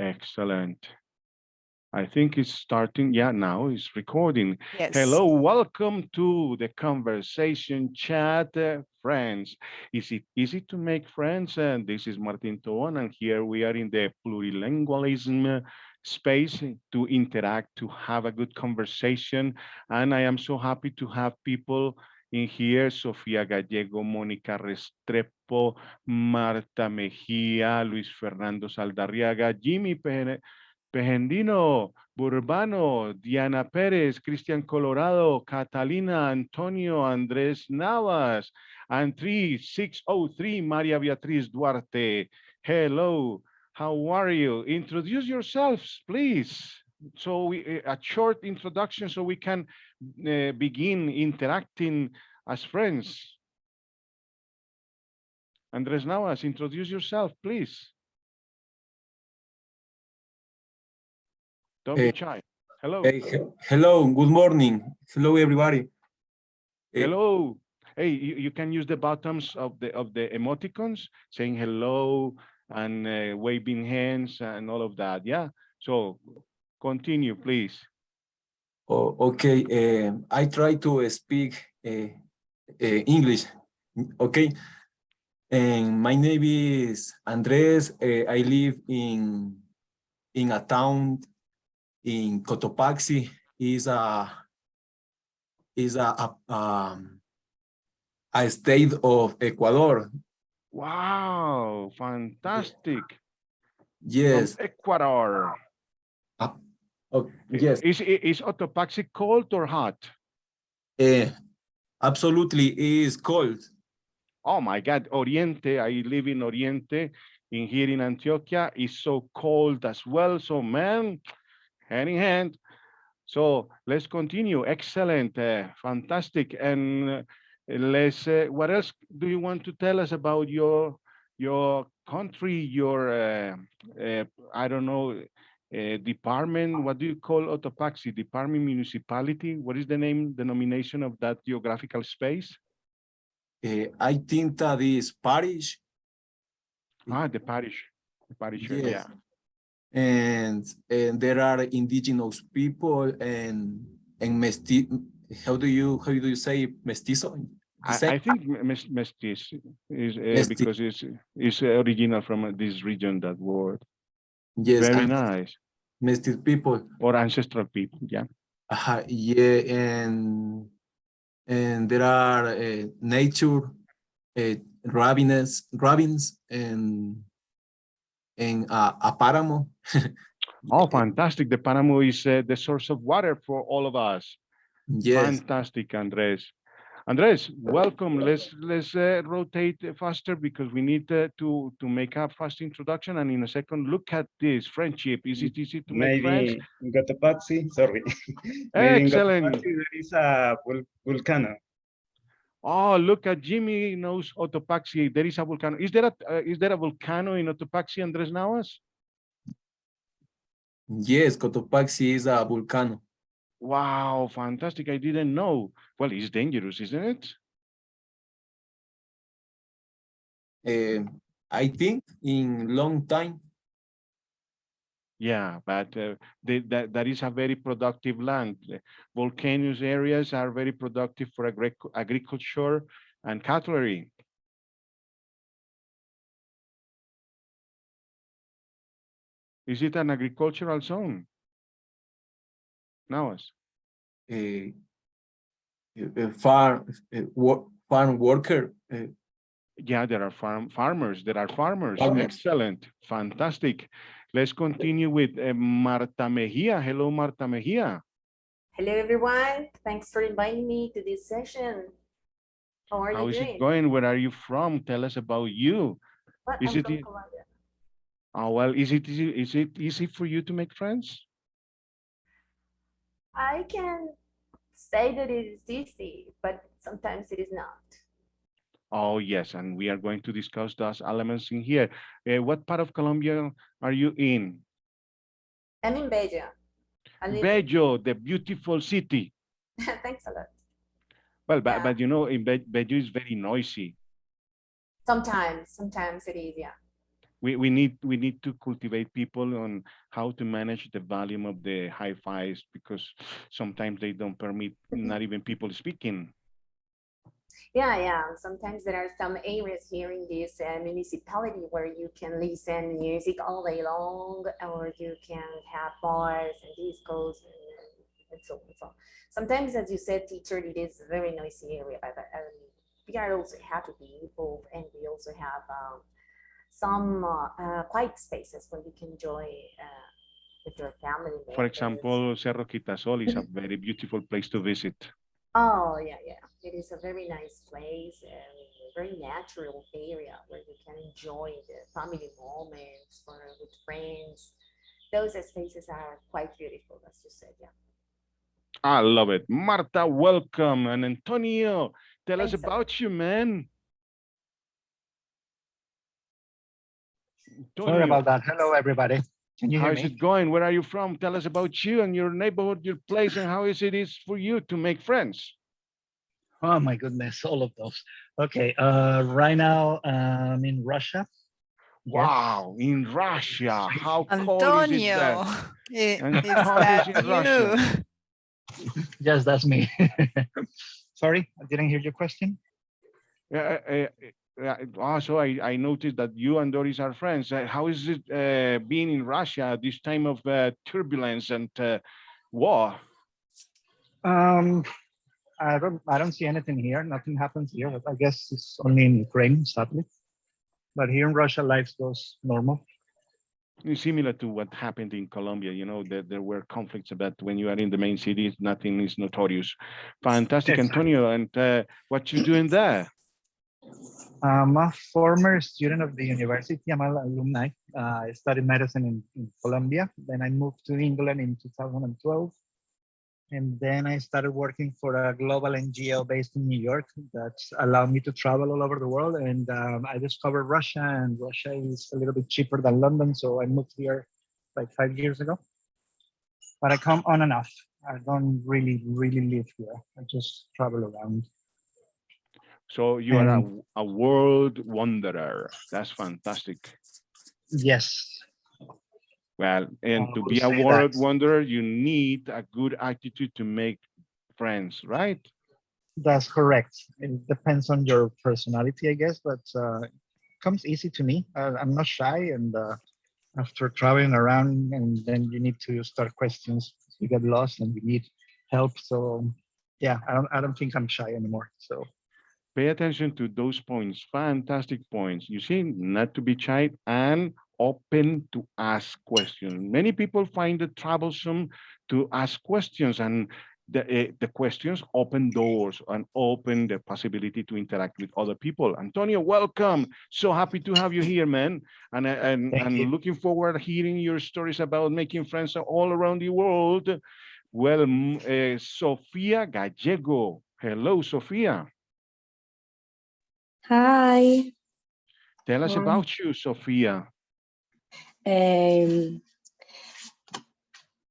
Excellent. I think it's starting. Yeah, now it's recording. Yes. Hello, welcome to the conversation chat, friends. Is it easy to make friends? And this is Martín Tobón, and here we are in the plurilingualism space to interact, to have a good conversation. And I am so happy to have people in here: Sofía Gallego, Mónica Restrepo, Marta Mejía, Luis Fernando Saldarriaga, Jimmy Pegendino, Burbano, Diana Pérez, Cristian Colorado, Catalina, Antonio, Andrés Navas, and 3603, Maria Beatriz Duarte. Hello, how are you? Introduce yourselves, please. So a short introduction so we can begin interacting as friends. Andrés Navas, introduce yourself, please. Don't be Eh, shy. Hello. Hello, good morning. Hello, everybody. Hello. Hey, you can use the buttons of the emoticons, saying hello and waving hands and all of that. Yeah. So continue, please. Okay, I try to speak English. Okay, and my name is Andres. I live in a town in Cotopaxi. Is a state of Ecuador. Wow, fantastic. From Yes. Ecuador. Yes. Is Otopaxi cold or hot? Absolutely is cold. Oh my God, Oriente. I live in Oriente, in here in Antioquia. Is so cold as well. So man, hand in hand. So let's continue. Excellent, fantastic. And let's. What else do you want to tell us about your country? Your I don't know, department. What do you call Otopaxi? Department, municipality. What is the name, denomination of that geographical space? I think that is Paris. Ah, the parish. The parish. Yes. Yeah. And there are indigenous people and how do you say mestizo? I think Mestis is Mesti because it's original from this region, that word. Yes, Very and nice. mestiz people. Or ancestral people, yeah. Yeah, and there are nature ravines and a páramo. Oh, fantastic. The Panama is the source of water for all of us. Yes. Fantastic, Andres. Andres, welcome. Let's rotate faster because we need to make a fast introduction. And in a second, look at this friendship. Is it easy to make friends? Maybe in Cotopaxi, sorry. Maybe in Excellent. Cotopaxi there is a volcano. Oh, look at Jimmy knows Otopaxi. There is a volcano. Is there a volcano in Otopaxi, Andres Navas? Yes, Cotopaxi is a volcano. Wow, fantastic. I didn't know. Well, it's dangerous, isn't it? I think in long time. Yeah, but that is a very productive land. Volcanoes areas are very productive for agriculture and cutlery. Is it an agricultural zone? Now, Uh, farm farm worker. yeah, there are farmers. There are farmers. Farmers. Excellent, fantastic. Let's continue with Marta Mejia. Hello, Marta Mejia. Hello, everyone. Thanks for inviting me to this session. How are How you is doing? it going? Where are you from? Tell us about you. Well, Is I'm it from Colombia. well? Is it easy for you to make friends? I can say that it is easy, but sometimes it is not. Oh, yes, and we are going to discuss those elements in here. What part of Colombia are you in? I'm in Bello. I live in... Bello, the beautiful city. Thanks a lot. Well, Yeah. but you know, in Bello is very noisy. Sometimes it is, yeah. we need to cultivate people on how to manage the volume of the hi-fis because sometimes they don't permit not even people speaking. Yeah. Sometimes there are some areas here in this municipality where you can listen music all day long, or you can have bars and discos and so on. So sometimes, as you said, teacher, it is a very noisy area, but we are also happy to be involved, and we also have some quiet spaces where you can enjoy with your family For members. example, Cerro Quitasol is a very beautiful place to visit. Oh, yeah. It is a very nice place and a very natural area where you can enjoy the family moments or with friends. Those spaces are quite beautiful, as you said. Yeah. I love it. Marta, welcome. And Antonio, tell us Thanks a lot. about you, man. Sorry Antonio, about that. Hello, everybody. Can you how hear is me? it going? Where are you from? Tell us about you and your neighborhood, your place, and how is it is for you to make friends. Oh my goodness, all of those. Okay, right now I'm in Russia. Yes. Wow, in Russia, how cold is it there? Antonio, And is how is that in Russia? you? Yes, that's me. Sorry, I didn't hear your question. Also, I noticed that you and Doris are friends. How is it being in Russia at this time of turbulence and war? Um, I don't see anything here. Nothing happens here. I guess it's only in Ukraine, sadly. But here in Russia, life goes normal. It's similar to what happened in Colombia, you know, that there were conflicts about when you are in the main cities, nothing is notorious. Fantastic, Exactly. Antonio. And what you doing there? I'm a former student of the university. I'm an alumni. I studied medicine in Colombia. Then I moved to England in 2012. And then I started working for a global NGO based in New York that allowed me to travel all over the world. And I discovered Russia, and Russia is a little bit cheaper than London. So I moved here like 5 years ago. But I come on and off. I don't really live here. I just travel around. So you are And a world wanderer. That's fantastic. yes, Well, I and to will be a say that. world wanderer, you need a good attitude to make friends, right? That's correct. It depends on your personality, I guess, but it comes easy to me. I'm not shy, and after traveling around, and then you need to start questions. You get lost, and you need help. So, yeah, I don't think I'm shy anymore. So, Pay attention to those points, fantastic points. You see, not to be shy and open to ask questions. Many people find it troublesome to ask questions, and the questions open doors and open the possibility to interact with other people. Antonio, welcome. So happy to have you here, man. thank you. And looking forward to hearing your stories about making friends all around the world. Well, Sofia Gallego. Hello, Sofia. Hi, Tell us um, about you, Sofia. um,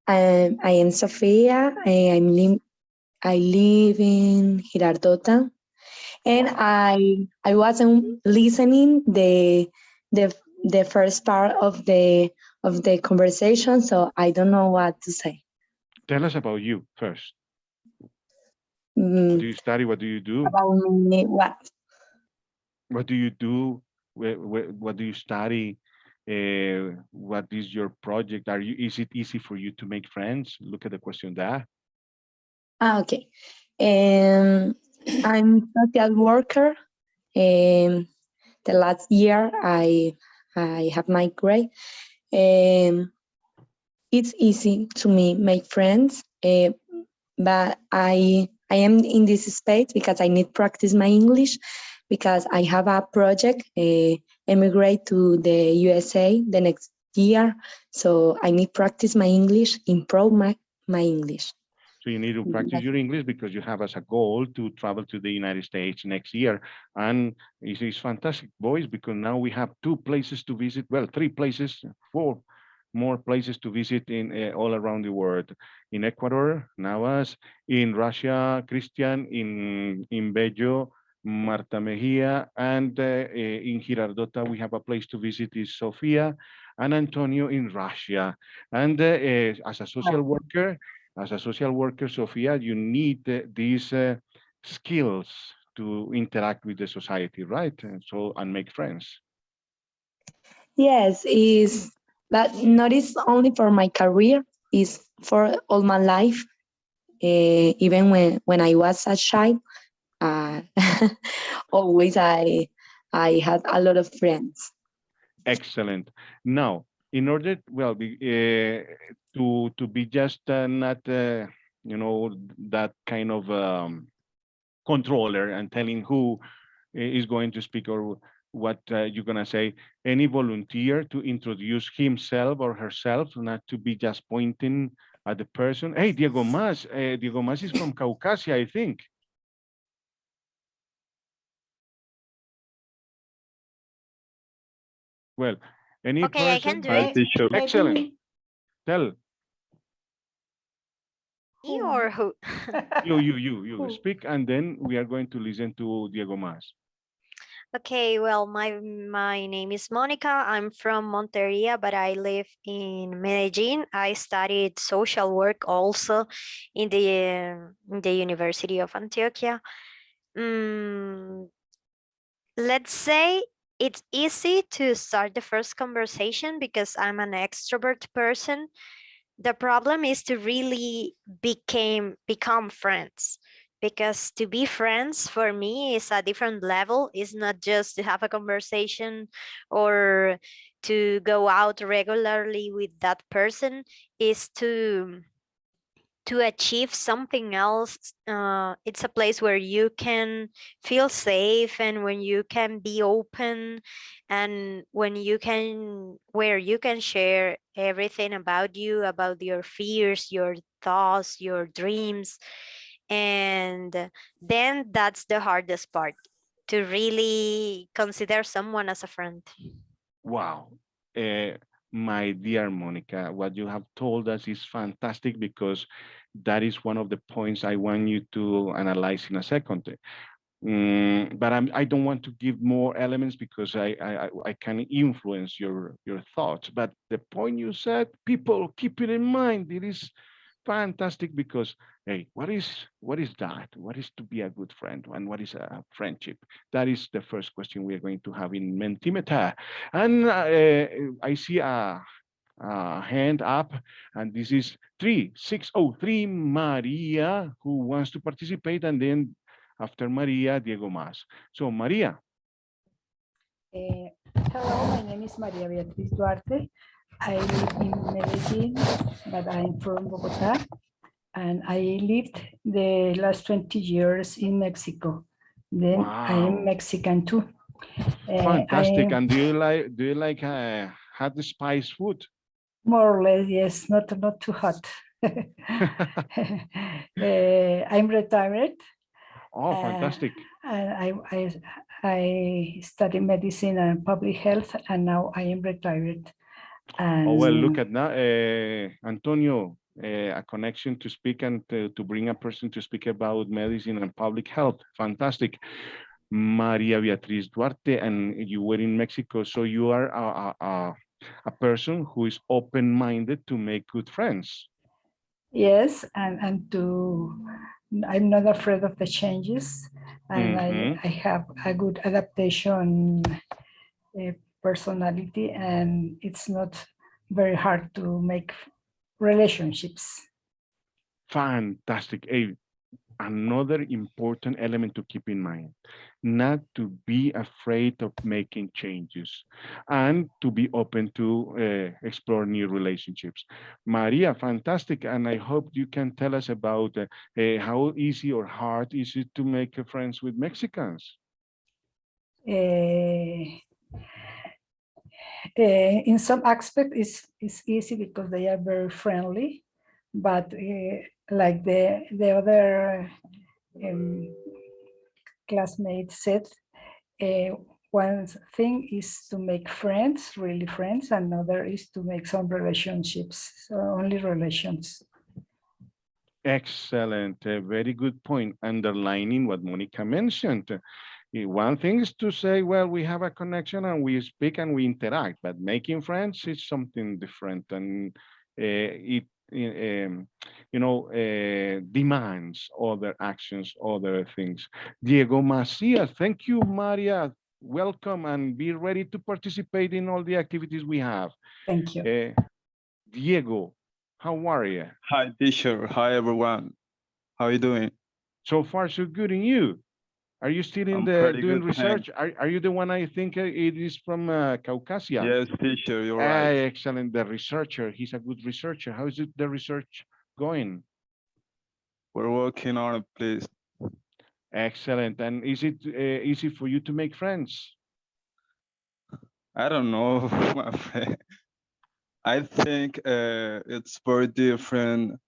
I am Sofia. I live in Girardota, and I wasn't listening the the first part of the conversation, so I don't know what to say. Tell us about you first. What Mm, do you study? What do you do? about me, what? What do you do? What do you study? What is your project? Is it easy for you to make friends? Look at the question there. Okay. I'm social worker. The last year I have my grade. Um, it's easy to me make friends, but I am in this space because I need practice my English because I have a project emigrate to the USA the next year, so I need practice my English, improve my English. So you need to practice your English because you have as a goal to travel to the United States next year. And it's fantastic, boys, because now we have 2 places to visit. Well, 3 places, 4 more places to visit in all around the world. In Ecuador, Navas, in Russia, Christian, in Bello, Marta Mejia, and in Girardota we have a place to visit is Sofia, and Antonio in Russia. And as a social worker, Sofia, you need these skills to interact with the society, right? And make friends. Yes, is that not is only for my career, is for all my life. Even when I was a child, uh, always I had a lot of friends. Excellent. Now, in order, well, to be just not, that kind of controller and telling who is going to speak or what you're going to say, any volunteer to introduce himself or herself, not to be just pointing at the person. Hey, Diego Mas. Diego Mas is from Caucasia, I think. Well, any Okay, I can person? do it. Excellent. Tell. You or who? You speak, and then we are going to listen to Diego Mas. Okay, well, my name is Monica. I'm from Monteria, but I live in Medellin. I studied social work also in the University of Antioquia. Let's say it's easy to start the first conversation because I'm an extrovert person. The problem is to really become friends, because to be friends for me is a different level. It's not just to have a conversation or to go out regularly with that person. Is to achieve something else. It's a place where you can feel safe, and when you can be open, and where you can share everything about you, about your fears, your thoughts, your dreams. And then that's the hardest part, to really consider someone as a friend. Wow. Uh, my dear Monica, what you have told us is fantastic because that is one of the points I want you to analyze in a second. But I don't want to give more elements because I can influence your thoughts. But the point you said, people keep it in mind. It is fantastic because hey, what is that? What is to be a good friend, and what is a friendship? That is the first question we are going to have in Mentimeter. And I see a hand up, and this is 3603 Maria, who wants to participate, and then after Maria, Diego Mas. So Maria. Hello, my name is Maria Beatriz Duarte. I live in Medellin, but I'm from Bogota, and I lived the last 20 years in Mexico. Then I am Wow. Mexican too. Fantastic. And do you like hot spice food? More or less, yes, not too hot. I'm retired. Oh, fantastic. And I study medicine and public health, and now I am retired. And Oh, well, look at that. Antonio, a connection to speak and to bring a person to speak about medicine and public health. Fantastic. Maria Beatriz Duarte, and you were in Mexico, so you are a person who is open-minded to make good friends. yes, and I'm not afraid of the changes, and I have a good adaptation personality, and it's not very hard to make relationships. Fantastic. Another important element to keep in mind, not to be afraid of making changes and to be open to explore new relationships. Maria, fantastic. And I hope you can tell us about how easy or hard is it to make friends with Mexicans? In some aspect, it's easy because they are very friendly, but like the other classmate said, one thing is to make friends, really friends, and another is to make some relationships, so only relations. Excellent. Very good point. Underlining what Monica mentioned. One thing is to say, well, we have a connection and we speak and we interact, but making friends is something different, and it demands other actions, other things. Diego Macia, thank you, Maria. Welcome and be ready to participate in all the activities we have. Thank you. Diego, how are you? Hi, teacher. Hi, everyone. How are you doing? So far, so good. And you? Are you still in I'm the pretty doing good, thanks. research? Are you the one I think it is from Caucasia? Yes, teacher, you're Ah, right. excellent. The researcher. He's a good researcher. How is it the research going? We're working on it, please. Excellent. And is it easy for you to make friends? I don't know, my friend. I think it's very different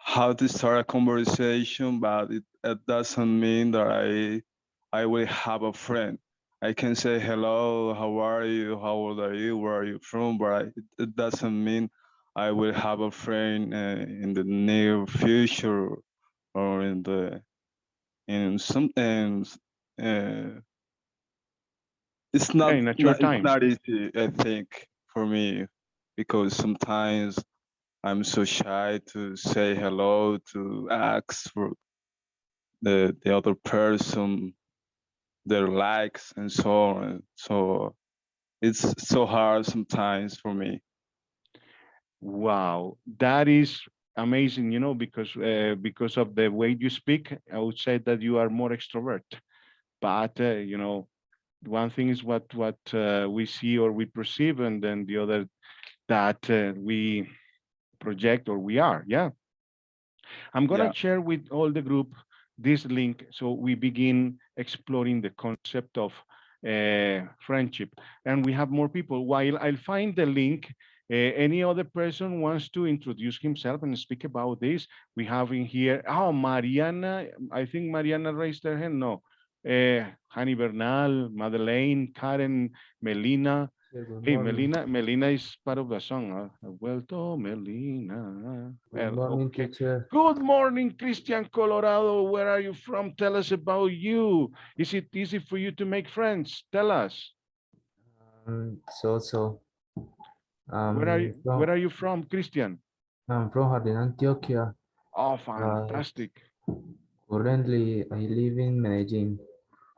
how to start a conversation, but it doesn't mean that I will have a friend. I can say hello, how are you, how old are you, where are you from, but it doesn't mean I will have a friend in the near future or in some uh, it's Yeah, not, in a short it's time. not easy, I think, for me, because sometimes I'm so shy to say hello, to ask for the other person, their likes and so on. So it's so hard sometimes for me. Wow, that is amazing, because of the way you speak, I would say that you are more extrovert. But one thing is what we see or we perceive, and then the other that we project or we are. Yeah. I'm going Yeah. to share with all the group this link so we begin exploring the concept of friendship. And we have more people. While I'll find the link, any other person wants to introduce himself and speak about this? We have in here, oh, Mariana, I think Mariana raised her hand. No. Hani Bernal, Madeleine, Karen, Melina. Yeah, good Hey, morning. Melina is part of the song. Huh? Vuelto Melina. Good Well, morning, okay. teacher. Good morning, Christian Colorado. Where are you from? Tell us about you. Is it easy for you to make friends? Tell us. So Where are you? Where from are you from, Christian? I'm from Jardín, Antioquia. Oh, But fantastic. currently I live in Medellin.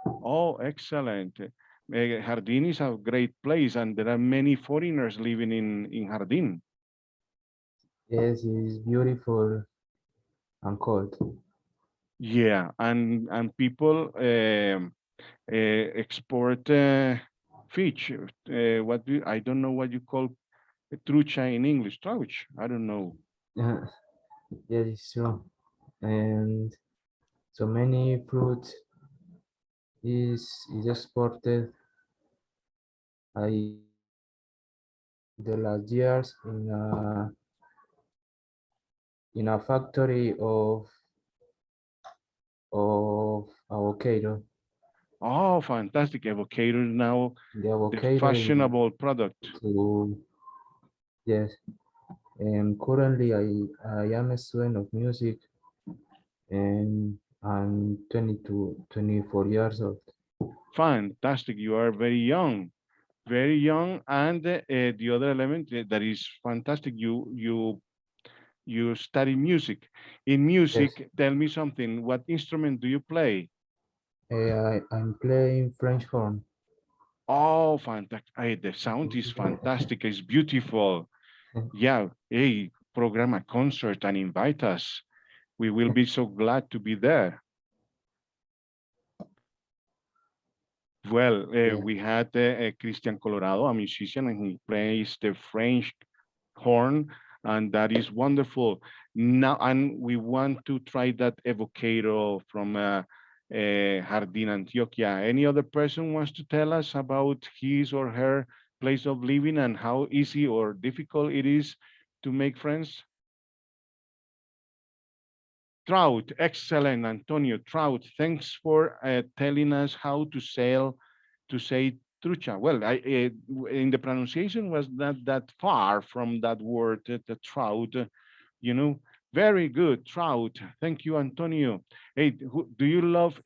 Oh, excellent. Jardín is a great place, and there are many foreigners living in Jardín. Yes, it's beautiful and cold. Yeah, and people export fish. I don't know what you call trucha in English. Trouch. I don't know. Yes, it's true. And so many fruit is exported. I the last years in a factory of avocado. Oh, fantastic. Avocado is now The the avocado fashionable product. to yes. And currently I am a student of music and I'm 22, 24 years old. Fantastic. You are very young. And the other element that is fantastic, you study music. In Yes, music, tell me something. What instrument do you play? I'm playing French horn. Oh, fantastic. Hey, the sound is fantastic. It's beautiful. Yeah. Hey, program a concert and invite us. We will be so glad to be there. Well, Yeah. we had Christian Colorado, a musician, and he plays the French horn, and that is wonderful. Now, and we want to try that evocado from Jardín, Antioquia. Any other person wants to tell us about his or her place of living and how easy or difficult it is to make friends? Trout, excellent, Antonio. Trout, thanks for telling us how to say trucha. Well, in the pronunciation was not that far from that word, the trout, you know, Very good, trout. Thank you, Antonio. Hey, do you love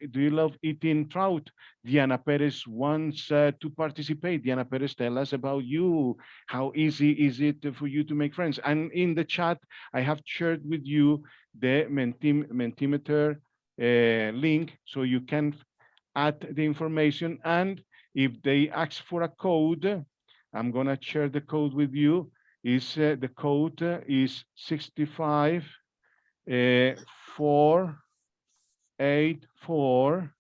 eating trout? Diana Perez wants to participate. Diana Perez, tell us about you. How easy is it for you to make friends? And in the chat, I have shared with you the Mentimeter link, so you can add the information. And if they ask for a code, I'm gonna share the code with you. Is the code is 65 484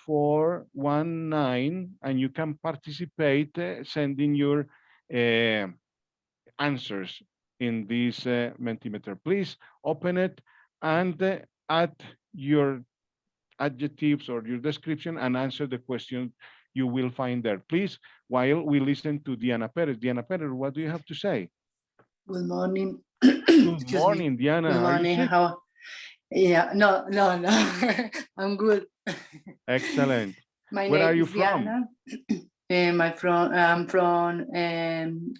419, and you can participate sending your uh, answers in this Mentimeter. Please open it and add your adjectives or your description and answer the question you will find there. Please, while we listen to Diana Perez. Diana Perez, what do you have to say? Good morning. Good Excuse me. morning, Diana. Good Are you morning. sick? How? Yeah, no. I'm good. Excellent. My Where are name you is from? Diana. I'm from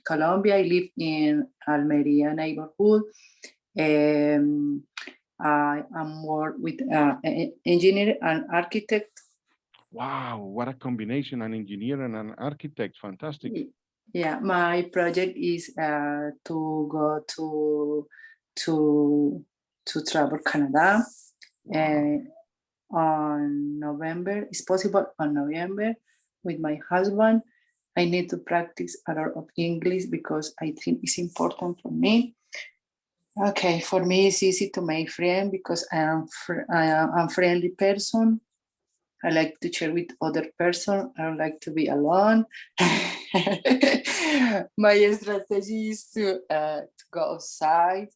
Colombia. I live in Almeria neighborhood. I am work with engineer and architect. Wow, what a combination, an engineer and an architect. Fantastic. Yeah, my project is to go to travel Canada on November. It's possible on November with my husband. I need to practice a lot of English because I think it's important for me. Okay, for me it's easy to make friends because I'm a friendly person. I like to share with other person. I don't like to be alone. My strategy is to go outside,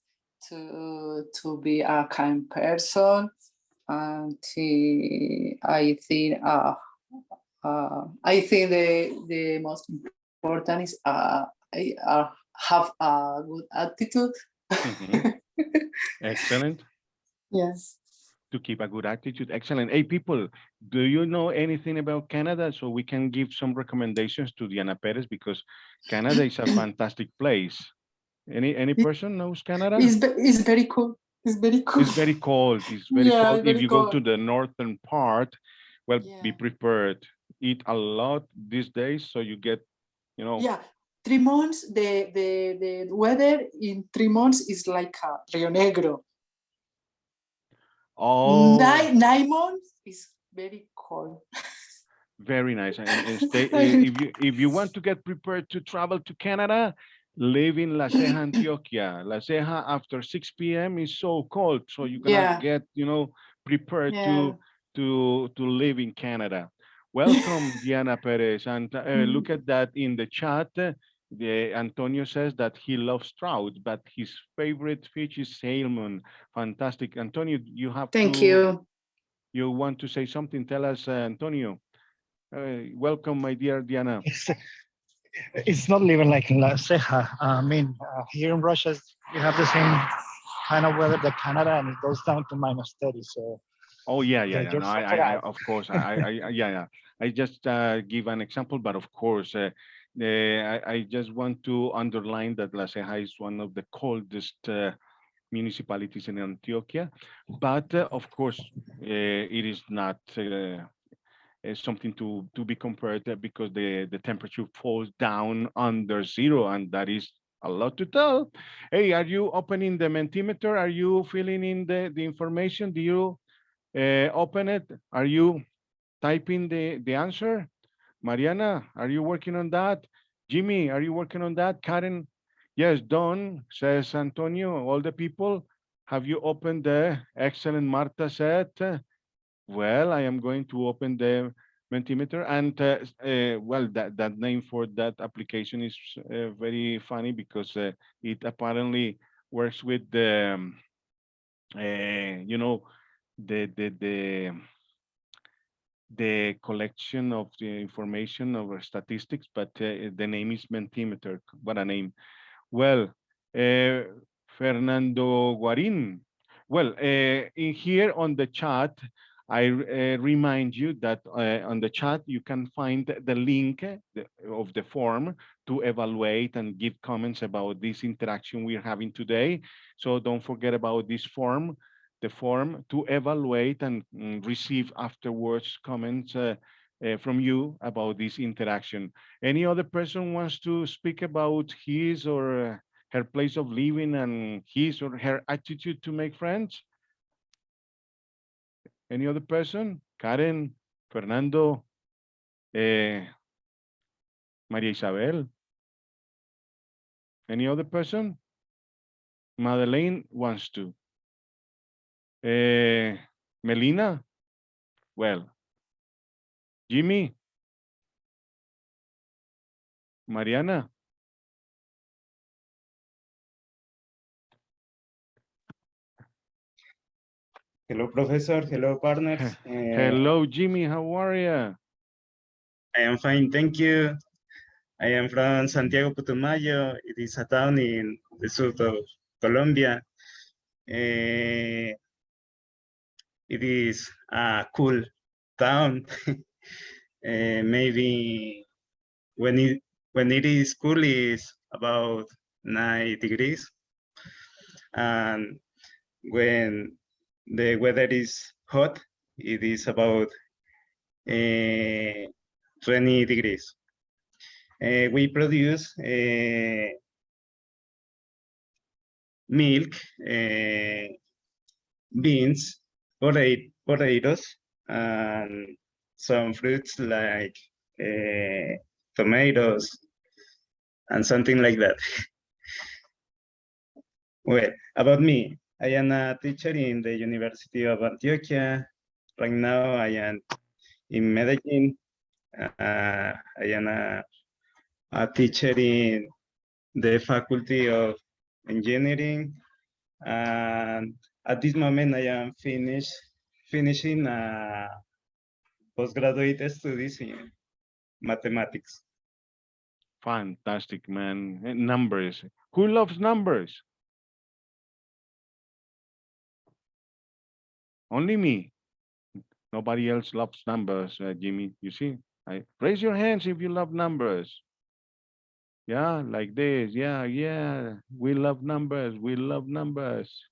to be a kind person, and I think the most important is have a good attitude. Excellent. Yes. To keep a good attitude. Excellent. Hey, people, do you know anything about Canada? So we can give some recommendations to Diana Perez because Canada is a fantastic place. Any person knows Canada? It's very cool. It's very cool. It's very cold. It's very Yeah, cold. If very you go cold. to the northern part, well, Yeah. be prepared. Eat a lot these days so you get, you know. Yeah, 3 months. The weather in 3 months is like Rio Negro. Oh, 9 months is very cold. very nice. And stay if you want to get prepared to travel to Canada, live in La Ceja, Antioquia. La Ceja after 6 p.m. is so cold, so you're gonna Yeah. get prepared Yeah. to live in Canada. Welcome, Diana Perez, and look at that in the chat. Antonio says that he loves trout, but his favorite fish is salmon. Fantastic, Antonio. You have Thank to. you. You want to say something? Tell us, Antonio. Welcome, my dear Diana. It's not living like in La Ceja. I mean, here in Russia, we have the same kind of weather that Canada, and it goes down to -30. So, Oh yeah. you're No, surprised. of course, yeah. I just give an example, but of course, I just want to underline that La Ceja is one of the coldest municipalities in Antioquia, but of course, it is not something to be compared because the temperature falls down under zero, and that is a lot to tell. Hey, are you opening the Mentimeter? Are you filling in the information? Do you open it? Are you typing the answer? Mariana, are you working on that? Jimmy, are you working on that? Karen, yes, Don, says Antonio, all the people, have you opened the excellent Marta said? Well, I am going to open the Mentimeter, and well, that name for that application is very funny because it apparently works with the you know the the collection of the information of statistics, but the name is Mentimeter. What a name! Well, uh, Fernando Guarin. Well, in here on the chat, I remind you that on the chat you can find the link of the form to evaluate and give comments about this interaction we're having today. So don't forget about this form, the form to evaluate and receive afterwards comments from you about this interaction. Any other person wants to speak about his or her place of living and his or her attitude to make friends? Any other person? Karen, Fernando, Maria Isabel? Any other person? Madeleine wants to. Melina? Well, Jimmy? Mariana? Hello, professor. Hello, partners. Hello, Jimmy. How are you? I am fine, thank you. I am from Santiago Putumayo. It is a town in the south of Colombia. It is a cool town. Maybe when it is cool, is about 9 degrees, and when the weather is hot, it is about 20 degrees. We produce milk, beans, potatoes, and some fruits like tomatoes and something like that. Well, about me, I am a teacher in the University of Antioquia. Right now, I am in Medellin. I am a teacher in the Faculty of Engineering, and at this moment, I am finishing postgraduate studies in mathematics. Fantastic, man. Numbers. Who loves numbers? Only me. Nobody else loves numbers, Jimmy. You see? Raise your hands if you love numbers. Yeah, like this. Yeah, yeah. We love numbers. We love numbers.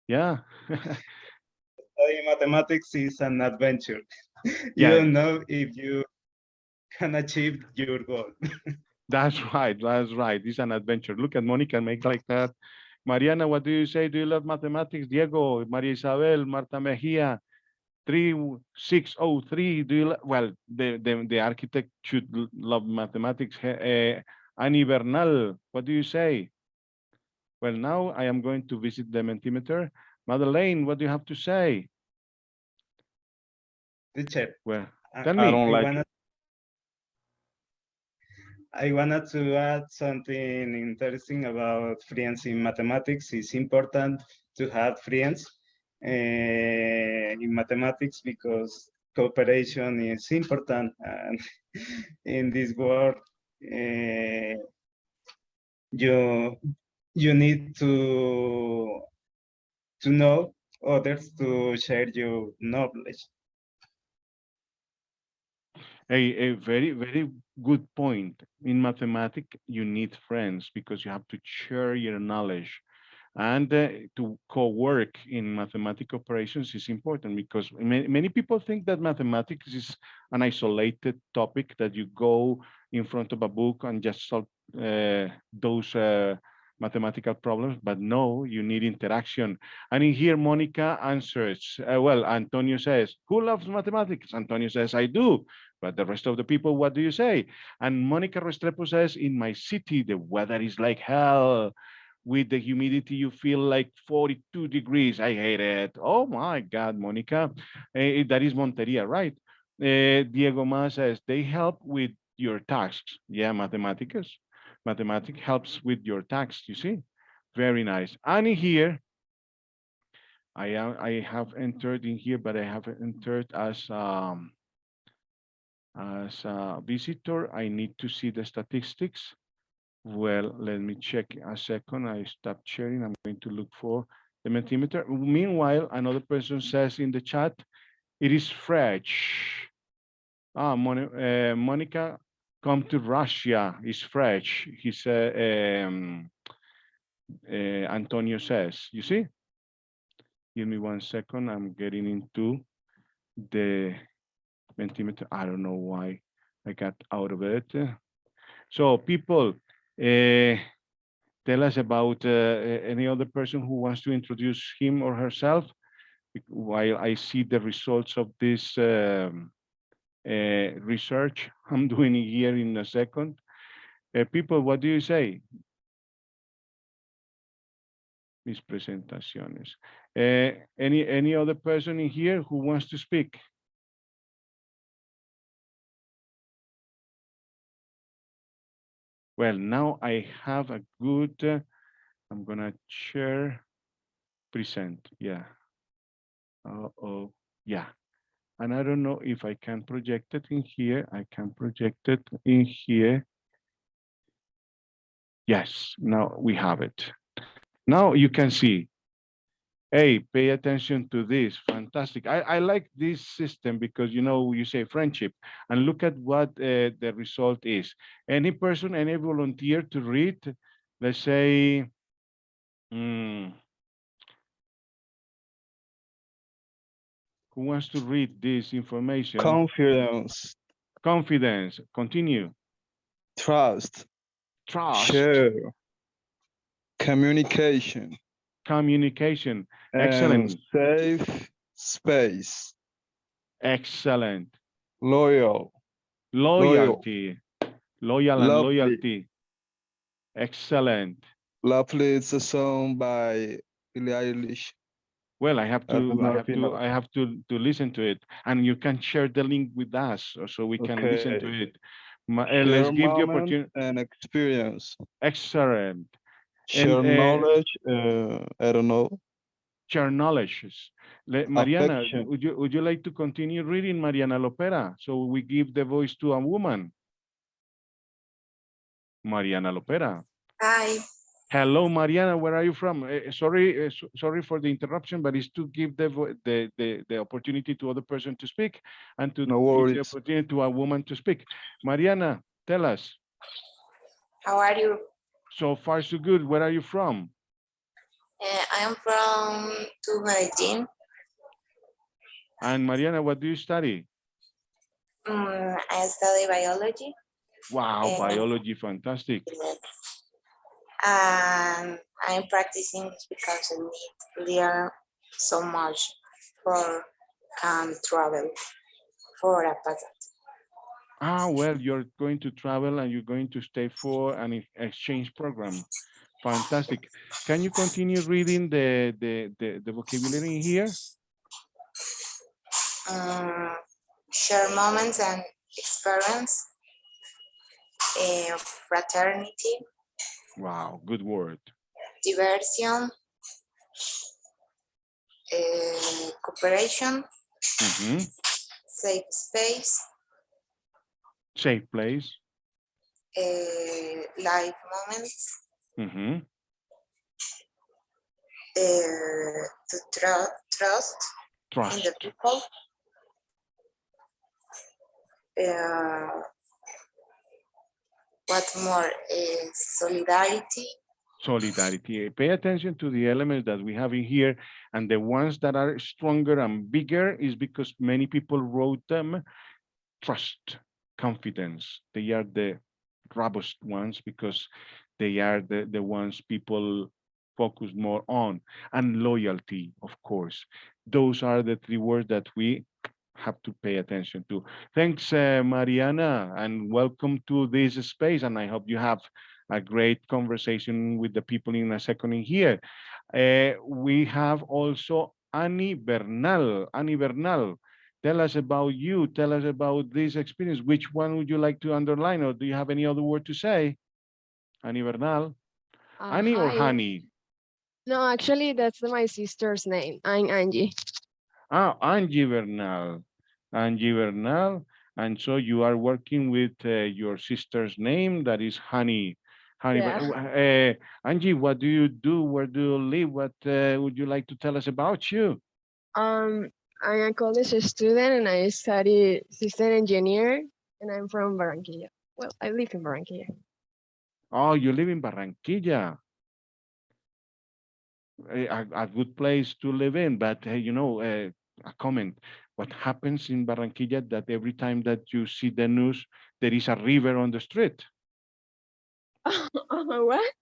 Yeah. Studying mathematics is an adventure. You Yeah. don't know if you can achieve your goal. That's right. That's right. It's an adventure. Look at Monica make like that. Mariana, what do you say? Do you love mathematics? Diego, Maria Isabel, Marta Mejia, 3603. Do you well, the architect should love mathematics. Annie Bernal, what do you say? Well, now I am going to visit the Mentimeter. Madeleine, what do you have to say? Teacher, Well, I tell me. don't like it. I wanted to add something interesting about friends in mathematics. It's important to have friends in mathematics because cooperation is important. And in this world, you need to know others to share your knowledge. A very, very good point. In mathematics, you need friends because you have to share your knowledge. And to co-work in mathematical operations is important because many people think that mathematics is an isolated topic that you go in front of a book and just solve those mathematical problems, but no, you need interaction. And in here, Monica answers, well, Antonio says, who loves mathematics? Antonio says, I do. But the rest of the people, what do you say? And Monica Restrepo says, in my city, the weather is like hell. With the humidity, you feel like 42 degrees. I hate it. Oh my God, Monica. That is Monteria, right? Diego Ma says, they help with your tasks. Yeah, mathematics. Mathematics helps with your tasks, you see? Very nice. And in here, I have entered in here, but I have entered as a visitor. I need to see the statistics. Well, let me check a second. I stopped sharing. I'm going to look for the Mentimeter. Meanwhile, another person says in the chat, it is fresh. Monica come to Russia is fresh. He's Antonio says. You see? Give me 1 second. I'm getting into the Mentimeter. I don't know why I got out of it. So people, tell us about any other person who wants to introduce him or herself while I see the results of this research I'm doing here in a second. People, what do you say? Mis presentaciones. Any other person in here who wants to speak? Well, now I have a good, I'm gonna share, present, yeah. Oh, yeah. And I don't know if I can project it in here. I can project it in here. Yes, now we have it. Now you can see. Hey, pay attention to this. Fantastic. I like this system because, you know, you say friendship and look at what the result is. Any person, any volunteer to read, let's say, who wants to read this information? Confidence, Confidence. Continue. trust, Trust. share, communication, Communication. and Excellent. safe space. Excellent. Loyal, Loyalty. Loyal and lovely. loyalty. Excellent. Lovely is a song by Billie Eilish. Well, I have I don't to, know I if have you to, know. I have to listen to it, and you can share the link with us so we can listen to Okay. it. Let's Share give the moment opportunity. and experience. Excellent. Share And knowledge, I don't know. share knowledge. Mariana, Affection. would you like to continue reading Mariana Lopera? So we give the voice to a woman. Mariana Lopera. Hi. Hello, Mariana. Where are you from? Sorry, sorry for the interruption, but it's to give the opportunity to other person to speak and to No give the worries. opportunity to a woman to speak. Mariana, tell us. How are you? So far, so good. Where are you from? I am from Medellin. And Mariana, what do you study? I study biology. Wow, biology, fantastic. And I'm practicing English because I need to learn so much for travel for a passport. Ah, well, you're going to travel and you're going to stay for an exchange program. Fantastic. Can you continue reading the vocabulary here? Share moments and experience, fraternity. Wow, good word. Diversion, cooperation, safe space, safe place, life moments, to trust in the people, what more is solidarity. Solidarity. Pay attention to the elements that we have in here, and the ones that are stronger and bigger is because many people wrote them. Trust, confidence. They are the robust ones because they are the ones people focus more on. And loyalty, of course. Those are the three words that we have to pay attention to. Thanks, Mariana, and welcome to this space. And I hope you have a great conversation with the people in a second in here. We have also Annie Bernal. Annie Bernal, tell us about you. Tell us about this experience. Which one would you like to underline, or do you have any other word to say? Annie Bernal. Annie or Hi. Honey? No, actually, that's my sister's name. I'm Angie. Ah, Angie Bernal. Angie Bernal. And so you are working with your sister's name, that is Honey. Honey, Yeah. Angie, what do you do? Where do you live? What would you like to tell us about you? I'm a college student and I study system engineer and I'm from Barranquilla. Well, I live in Barranquilla. Oh, you live in Barranquilla. A good place to live in, but a comment. What happens in Barranquilla that every time that you see the news, there is a river on the street. What?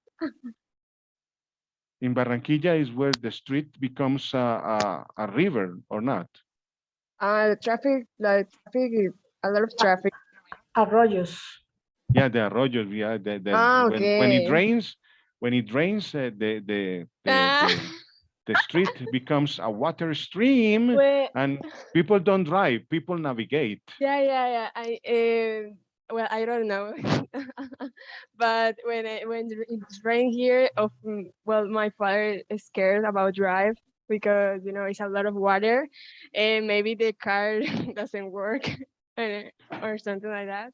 In Barranquilla is where the street becomes a river or not. The traffic, a lot of traffic. Arroyos. Yeah, the arroyos. Yeah, when it Okay. rains, Ah, the street becomes a water stream, well, and people don't drive, people navigate. yeah. Well, I don't know, but when it's rain here, well, my father is scared about drive because it's a lot of water, and maybe the car doesn't work, or something like that.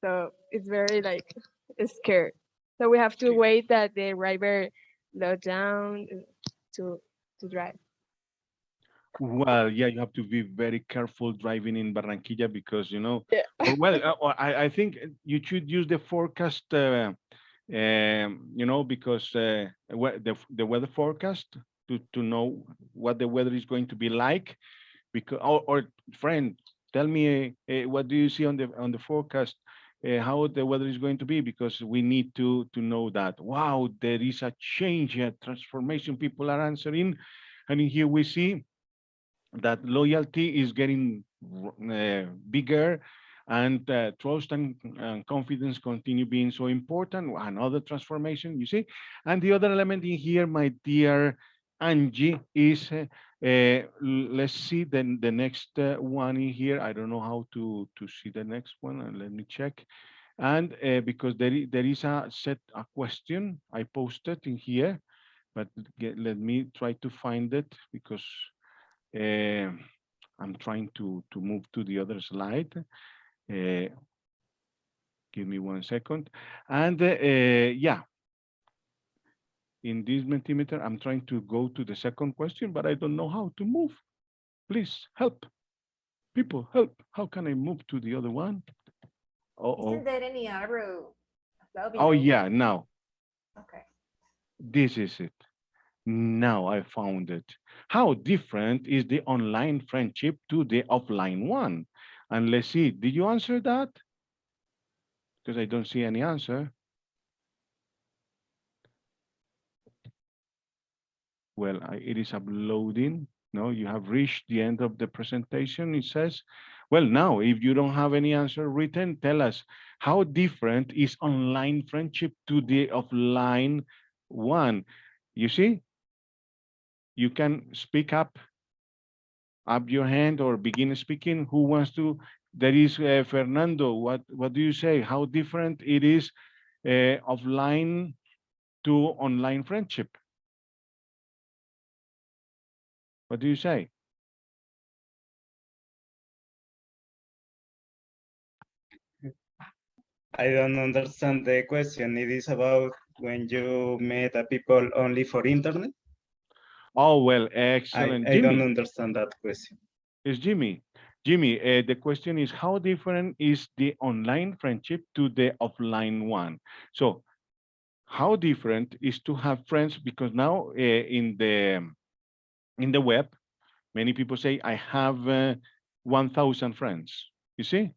So it's very like scared. So we have to wait that the river low down to to drive. Well, yeah, you have to be very careful driving in Barranquilla because, Yeah. I think you should use the forecast, because the weather forecast to know what the weather is going to be like. Because, or friend, tell me, what do you see on the forecast? How the weather is going to be, because we need to know that. Wow, there is a change, a transformation. People are answering, and in here we see that loyalty is getting bigger, and trust and confidence continue being so important. Another transformation, you see. And the other element in here, my dear Angie, is let's see the next one in here. I don't know how to see the next one, and let me check. And because there is a question I posted in here, but let me try to find it, because uh, I'm trying to move to the other slide. Uh, Give me 1 second. And yeah, in this Mentimeter, I'm trying to go to the second question, but I don't know how to move. Please help. People, help. How can I move to the other one? Isn't Oh, there any arrow above oh below? yeah, now Okay. this is it. Now I found it. How different is the online friendship to the offline one? And let's see, did you answer that? Because I don't see any answer. Well, it is uploading. No, you have reached the end of the presentation, it says. Well, now, if you don't have any answer written, tell us, how different is online friendship to the offline one? You see, you can speak up your hand or begin speaking. Who wants to? There is Fernando. What do you say? How different it is offline to online friendship? What do you say? I don't understand the question. It is about when you met a people only for internet. Oh, well, excellent. I don't Jimmy, understand that question. it's Jimmy. Jimmy, the question is, how different is the online friendship to the offline one? So how different is to have friends? Because now in the web, many people say, I have 1,000 friends. You see?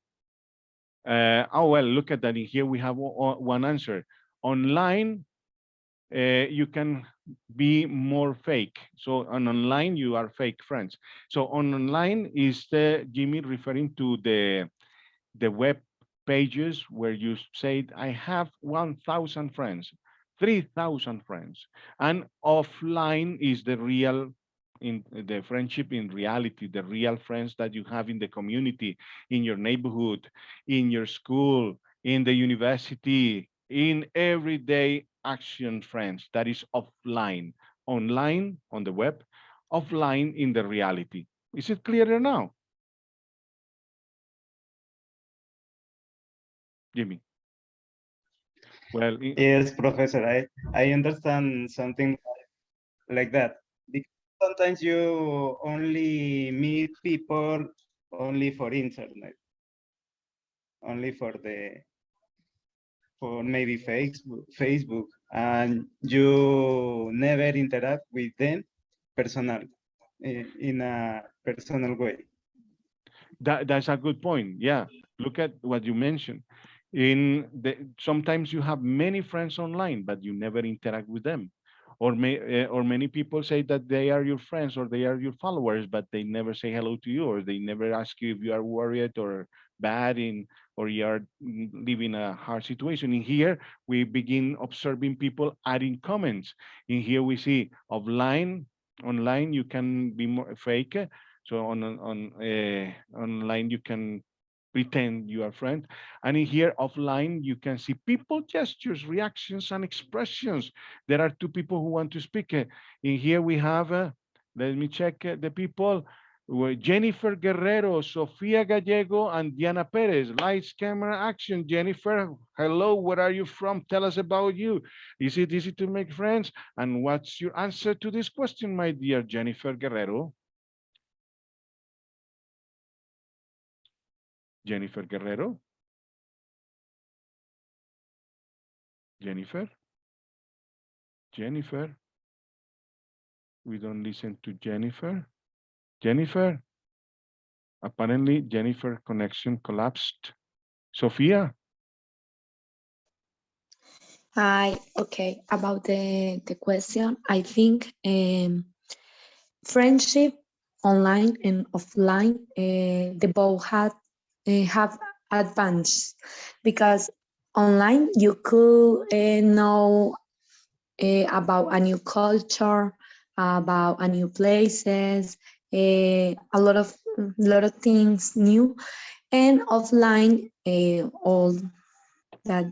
Oh, well, look at that. In here we have one answer. Online, you can be more fake. So on online, you are fake friends. So on online is Jimmy referring to the web pages where you said, I have 1,000 friends, 3,000 friends. And offline is the real, in the friendship in reality, the real friends that you have in the community, in your neighborhood, in your school, in the university, in everyday action friends. That is offline. Online on the web, offline in the reality. Is it clearer now, Jimmy? Well, Yes, Professor, I understand something like that. Because sometimes you only meet people only for internet, only for the for maybe Facebook, and you never interact with them personal, in a personal way. That's a good point. Yeah. Look at what you mentioned. Sometimes you have many friends online, but you never interact with them. Or many people say that they are your friends or they are your followers, but they never say hello to you, or they never ask you if you are worried or bad or you are living a hard situation. In here, we begin observing people adding comments. In here, we see online, you can be more fake. So online, you can pretend you are friend. And in here offline, you can see people gestures, reactions, and expressions. There are two people who want to speak. In here we have, let me check the people. Jennifer Guerrero, Sofia Gallego, and Diana Perez. Lights, camera, action. Jennifer, hello, where are you from? Tell us about you. Is it easy to make friends? And what's your answer to this question, my dear Jennifer Guerrero? Jennifer Guerrero? Jennifer? Jennifer? We don't listen to Jennifer. Jennifer? Apparently, Jennifer connection collapsed. Sophia? Okay, about the question, I think friendship online and offline, they both have advantage because online you could know about a new culture, about a new places, a lot of things new, and offline, all that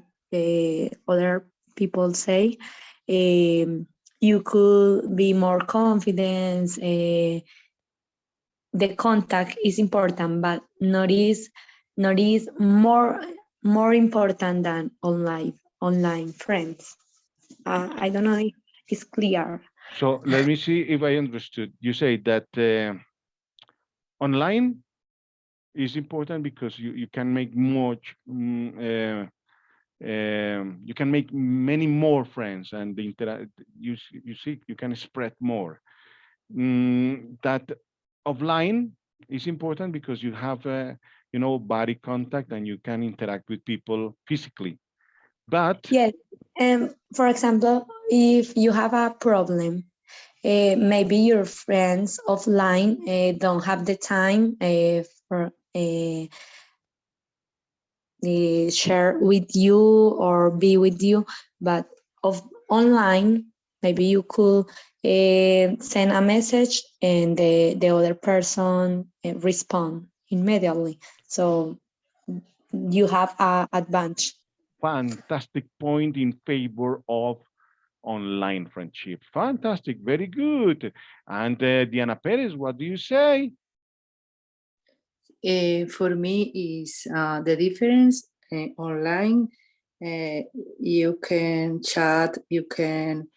other people say, you could be more confident. The contact is important, but not is more important than online friends. I don't know if it's clear. So let me see if I understood. You say that online is important because you can make you can make many more friends, and you see you can spread more. That offline is important because you have body contact and you can interact with people physically. But Yes. For example, if you have a problem, maybe your friends offline don't have the time for share with you or be with you, but online, maybe you could send a message and the other person respond immediately. So you have a advantage. fantastic point in favor of online friendship. Fantastic, very good. And Diana Perez, what do you say? For me is the difference online. You can chat, you can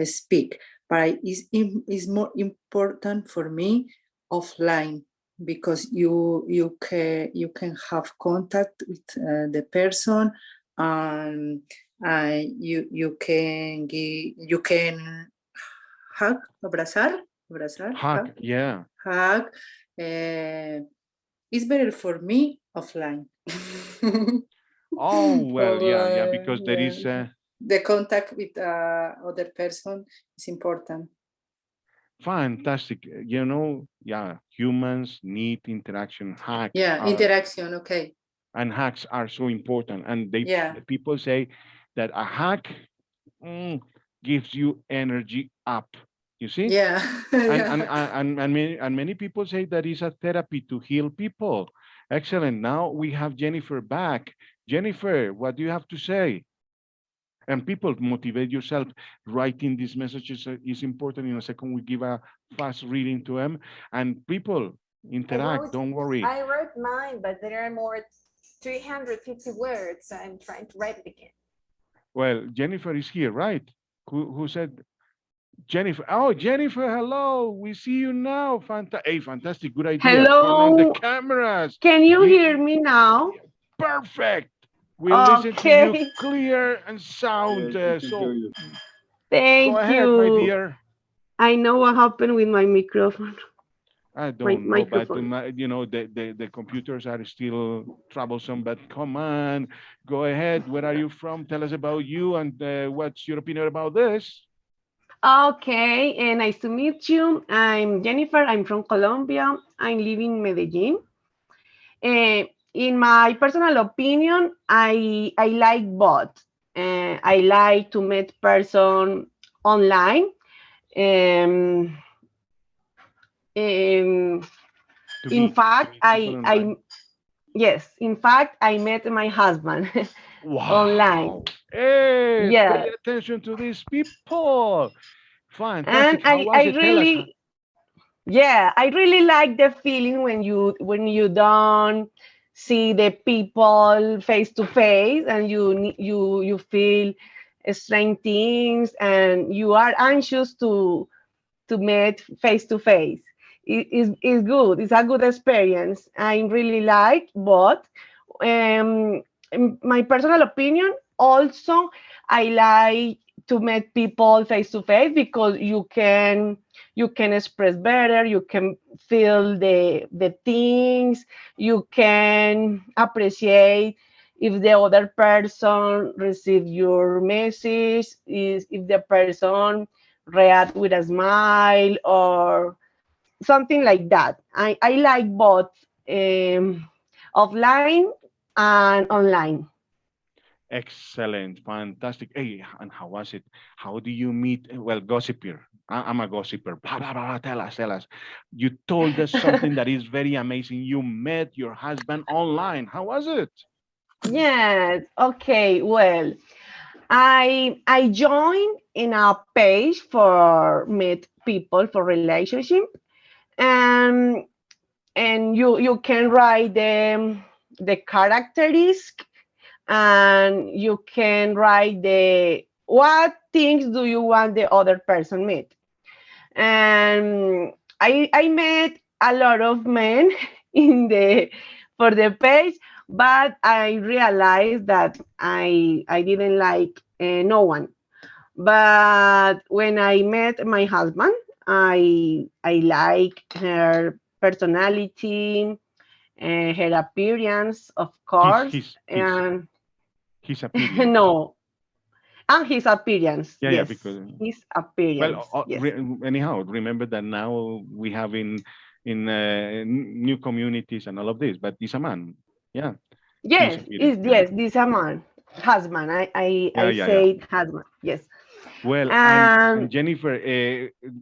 speak, but it's more important for me offline because you can have contact with the person, and you can hug, abrazar, Hug, yeah. hug. It's better for me offline. Oh, well, yeah, because there is The contact with other person is important. fantastic. Yeah, humans need interaction. Yeah, interaction, okay. And hugs are so important. And Yeah. the people say that a hug gives you energy up. You see? Yeah. And many people say that is a therapy to heal people. Excellent. Now we have Jennifer back. Jennifer, what do you have to say? And people, motivate yourself. Writing these messages is important. In a second, we give a fast reading to them. And people, interact. Don't worry. I wrote mine, but there are more 350 words. So I'm trying to write it again. Well, Jennifer is here, right? Who said Jennifer? Oh, Jennifer, hello. We see you now. Fantastic. Good idea. Turn on the Hello. cameras. Can you hear me now? Perfect. We listen to you Okay, clear and sound. Yes, we can hear So you. go thank ahead, my you. dear. I know what happened with my microphone. I My don't know, but microphone. the computers are still troublesome. But come on, go ahead. Where are you from? Tell us about you and what's your opinion about this? Okay, nice to meet you. I'm Jennifer. I'm from Colombia. I live in Medellin. Uh, in my personal opinion, I like both. I like to meet person online. Um, um, in To fact, meet people online. yes, in fact, I met my husband online. Wow. Hey, pay Yeah, attention to these people. and Fantastic. How was I it? Tell us. really, yeah, I really like the feeling when you don't see the people face to face and you feel strange things and you are anxious to meet face to face. It's good. It's a good experience. I really like both. In my personal opinion, also I like to meet people face to face because you can express better, you can feel the things, you can appreciate if the other person received your message, is if the person react with a smile or something like that. I like both offline and online. Excellent. Fantastic. Hey, and how was it? How do you meet? Well, gossiper. I'm a gossiper. Blah, blah, blah, blah. Tell us, tell us. You told us something that is very amazing. You met your husband online. How was it? Yes. Okay. Well, I joined in a page for meet people for relationship, and you can write the characteristics and you can write the what things do you want the other person meet. And I met a lot of men in the for the page, but I realized that I didn't like no one. But when I met my husband, I like her personality, her appearance, of His, course, his, his, and his appearance. no, and his appearance. Yeah, yeah, Yes, because his appearance. Yes. anyhow, remember that now we have in new communities and all of this, but he's a man. Yeah, his Yes, appearance. Yeah, yes, this a man, husband. yeah, I yeah, yeah. said husband. Yes, Well, and and Jennifer,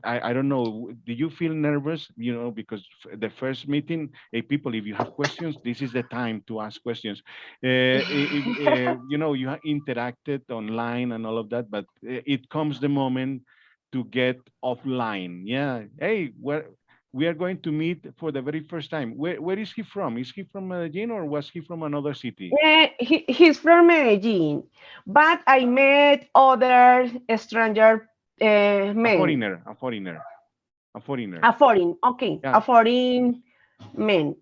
I don't know. Do you feel nervous? Because the first meeting, hey, people, if you have questions, this is the time to ask questions. If you have interacted online and all of that, but it comes the moment to get offline. Yeah. Hey, where we are going to meet for the very first time. Where is he from? Is he from Medellin or was he from another city? he's from Medellin, but I met other stranger A men, foreigner. A foreigner. A foreigner. a foreign, okay, Yeah. a foreign men.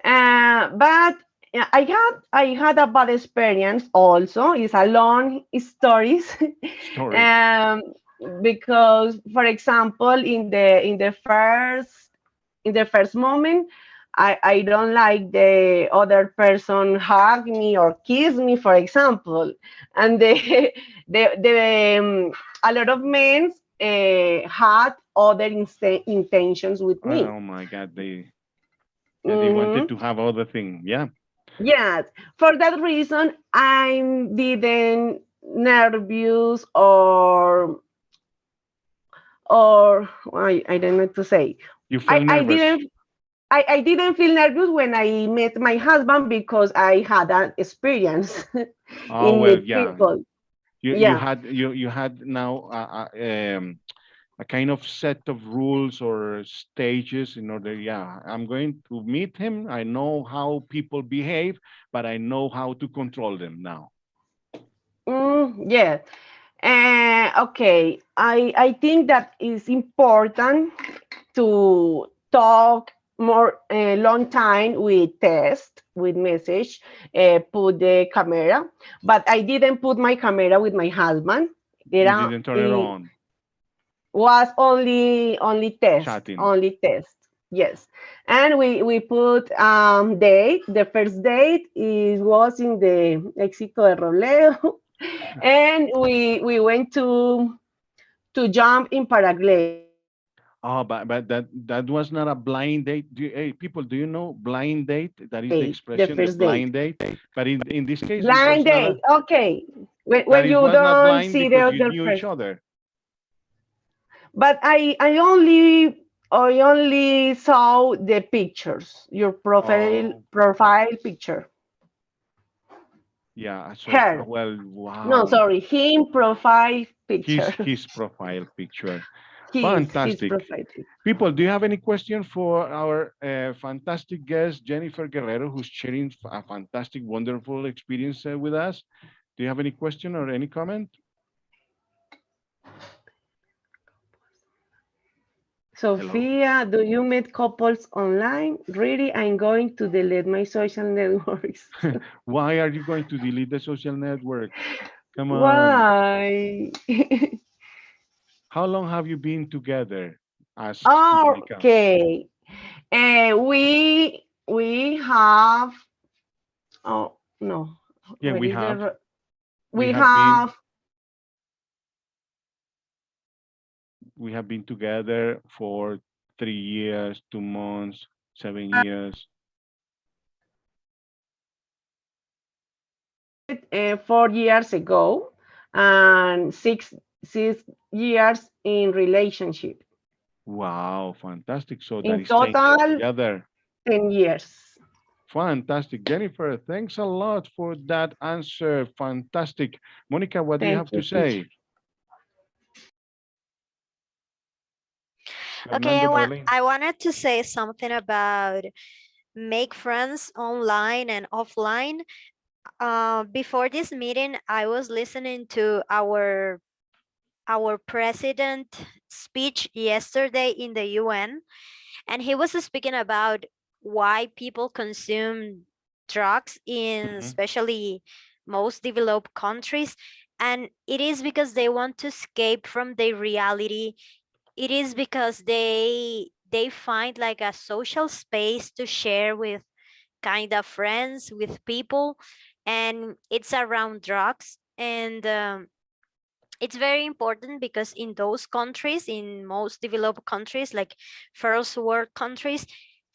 But yeah, I had a bad experience also. It's a long stories, Story. um, because for example in the first moment I don't like the other person hug me or kiss me, for example, and a lot of men had other intentions with me. Oh my God, they wanted Mhm. to have other thing. Yeah. Yes, for that reason, I didn't nervous or I don't know to say. You felt I nervous. didn't I didn't feel nervous when I met my husband because I had an experience Oh in well, meet yeah. people. You Yeah. had you had now a kind of set of rules or stages in order. Yeah, I'm going to meet him. I know how people behave, but I know how to control them now. Yeah. Okay. I think that is important to talk more long time with text, with message, put the camera, but I didn't put my camera with my husband. You Era, didn't turn it on. was only test, Chatting. only test. Yes, and we put date. The first date was in the Éxito de Robledo, and we went to jump in paragliding. Oh, but that was not a blind date. Hey, people, do you know blind date? That is the The expression, the first date. blind date. But in this case, it was Blind not date. Okay. that When it you was not don't blind see because the you other knew each person. other. But I only saw the pictures, your Oh, profile picture. yeah. So, Her. well, No, wow. sorry, him profile picture. His profile picture. His Fantastic. profile picture. People, do you have any question for our fantastic guest, Jennifer Guerrero, who's sharing a fantastic, wonderful experience with us? Do you have any question or any comment? Sophia, do you meet couples online? Really, I'm going to delete my social networks. Why are you going to delete the social network? Come on. Why? How long have you been together? Asks Monica. Okay. We have. Oh no. Yeah, Where we is have. the? We We have been have. we have been together for 3 years, 2 months, 7 years. 4 years ago, and six years in relationship. Wow, fantastic. So that In is 10 years total, together. 10 years. Fantastic. Jennifer, thanks a lot for that answer. Fantastic. Monica, what do you have Thank to you, teacher. say? Okay, Fernando, Marlene. I wanted to say something about make friends online and offline. Before this meeting, I was listening to our president speech yesterday in the UN, and he was speaking about why people consume drugs in Mhm. especially most developed countries, and it is because they want to escape from their reality. It is because they find like a social space to share with kind of friends, with people, and it's around drugs. And it's very important because in those countries, in most developed countries like first world countries,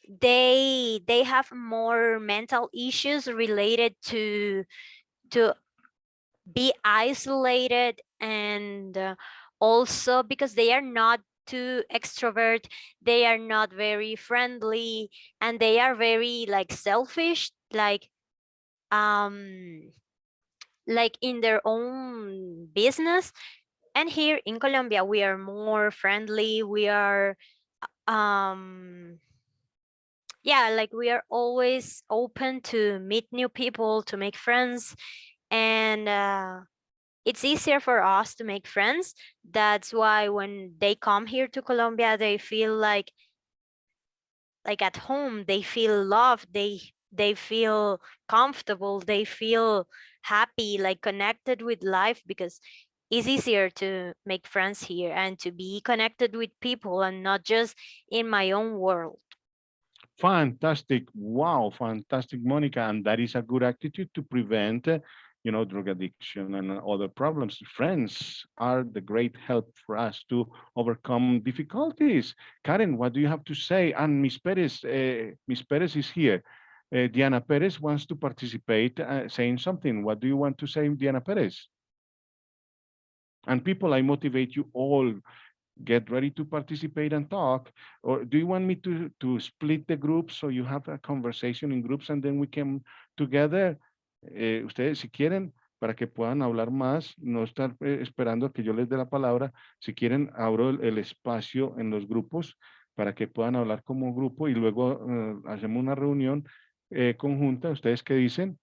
they have more mental issues related to be isolated, and also because they are not too extrovert, they are not very friendly, and they are very like selfish, um like in their own business. And here in Colombia we are more friendly, we are um yeah, like we are always open to meet new people, to make friends, and it's easier for us to make friends. That's why when they come here to Colombia, they feel like at home, they feel loved, they feel comfortable, they feel happy, like connected with life, because it's easier to make friends here and to be connected with people and not just in my own world. Fantastic. Wow, fantastic, Monica. And that is a good attitude to prevent, drug addiction and other problems. Friends are the great help for us to overcome difficulties. Karen, what do you have to say? And Miss Perez is here. Diana Perez wants to participate, saying something. What do you want to say, Diana Perez? And people, I motivate you all, get ready to participate and talk. Or do you want me to split the groups so you have a conversation in groups and then we can together? Ustedes si quieren, para que puedan hablar más, no estar esperando a que yo les dé la palabra. Si quieren, abro el espacio en los grupos para que puedan hablar como grupo y luego hacemos una reunión conjunta. ¿Ustedes qué dicen?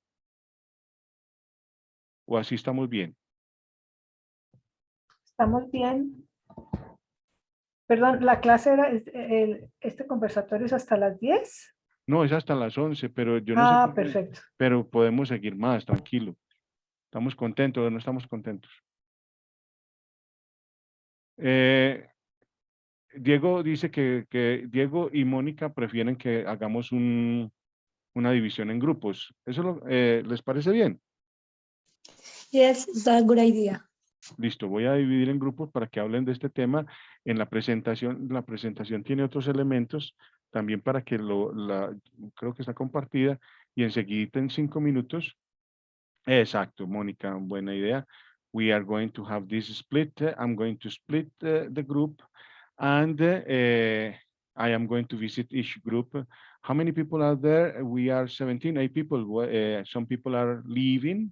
¿O así estamos bien? Estamos bien. Perdón, la clase era, este conversatorio es hasta las 10. No, es hasta las 11, pero yo no sé Ah, por qué, perfecto. pero podemos seguir más, tranquilo. ¿Estamos contentos o no estamos contentos? Diego dice que Diego y Mónica prefieren que hagamos una división en grupos. ¿Eso les parece bien? Yes, it's a good idea. Listo, voy a dividir en grupos para que hablen de este tema. En la presentación tiene otros elementos también para que creo que está compartida y enseguida en 5 minutos. Exacto, Mónica, buena idea. We are going to have this split. I'm going to split the group and I am going to visit each group. How many people are there? We are 17, 8 people. Some people are leaving.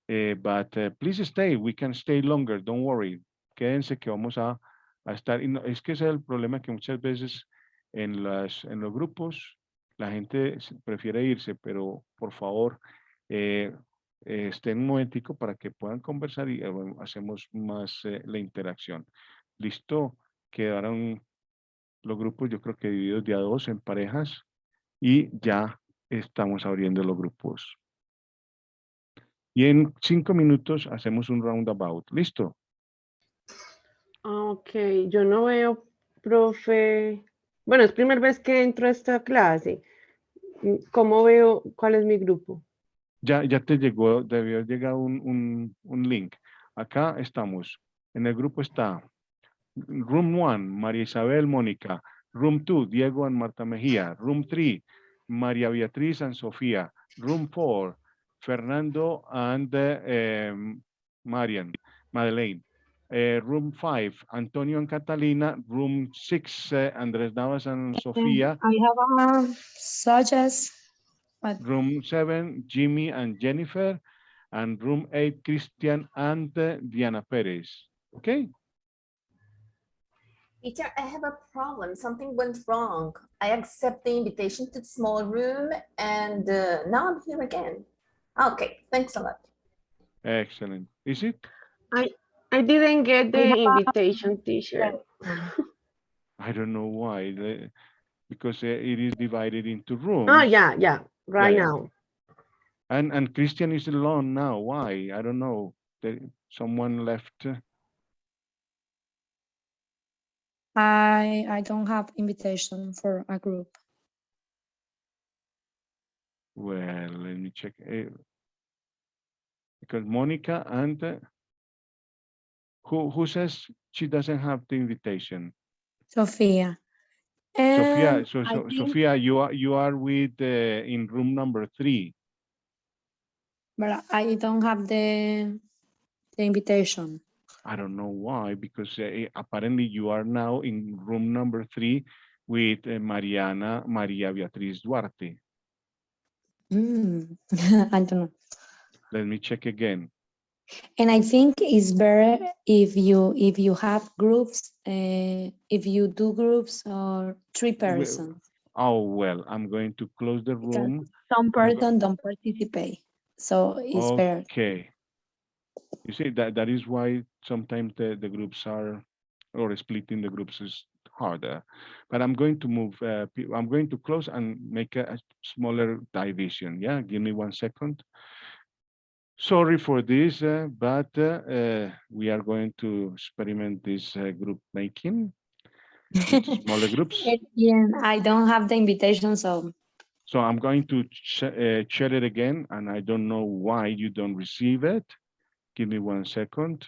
But please stay, we can stay longer, don't worry. Quédense que vamos a estar. Y es que ese es el problema que muchas veces en los grupos la gente prefiere irse, pero por favor, estén un momentico para que puedan conversar y bueno, hacemos más la interacción. Listo, quedaron los grupos, yo creo que divididos de a dos en parejas y ya estamos abriendo los grupos. Y en 5 minutos hacemos un roundabout. ¿Listo? Ok, yo no veo, profe. Bueno, es primera vez que entro a esta clase. ¿Cómo veo cuál es mi grupo? Ya te llegó, debió llegar un link. Acá estamos. En el grupo está Room 1, María Isabel, Mónica. Room 2, Diego and Marta Mejía. Room 3, María Beatriz and Sofía. Room 4, Fernando and Madeleine. Room 5, Antonio and Catalina. Room 6, Andrés Navas and Sofía. I have suggest. Room 7, Jimmy and Jennifer. And room 8, Christian and Diana Perez. Okay? Teacher, I have a problem. Something went wrong. I accept the invitation to the small room and now I'm here again. Okay, thanks a lot. Excellent. Is it? I didn't get the invitation, teacher. I don't know why. Because it is divided into rooms. Oh, yeah, right Yeah. now. And Christian is alone now. Why? I don't know. Someone left. I don't have invitation for a group. Well, let me check. Because Monica and who says she doesn't have the invitation? Sophia. Sophia. And Sophia, you are with in room number 3. But I don't have the invitation. I don't know why, because apparently you are now in room number 3 with Maria Beatriz Duarte. I don't know. Let me check again. And I think it's better if you have groups, if you do groups or 3 persons. Oh, well, I'm going to close the room. Some person don't participate, so it's better. Okay. You see, that is why sometimes the groups are, or splitting the groups is harder. But I'm going to move, I'm going to close and make a smaller division. Yeah, give me 1 second. Sorry for this, but we are going to experiment this group making with smaller groups. Yeah, I don't have the invitation, so. So I'm going to share it again, and I don't know why you don't receive it. Give me 1 second.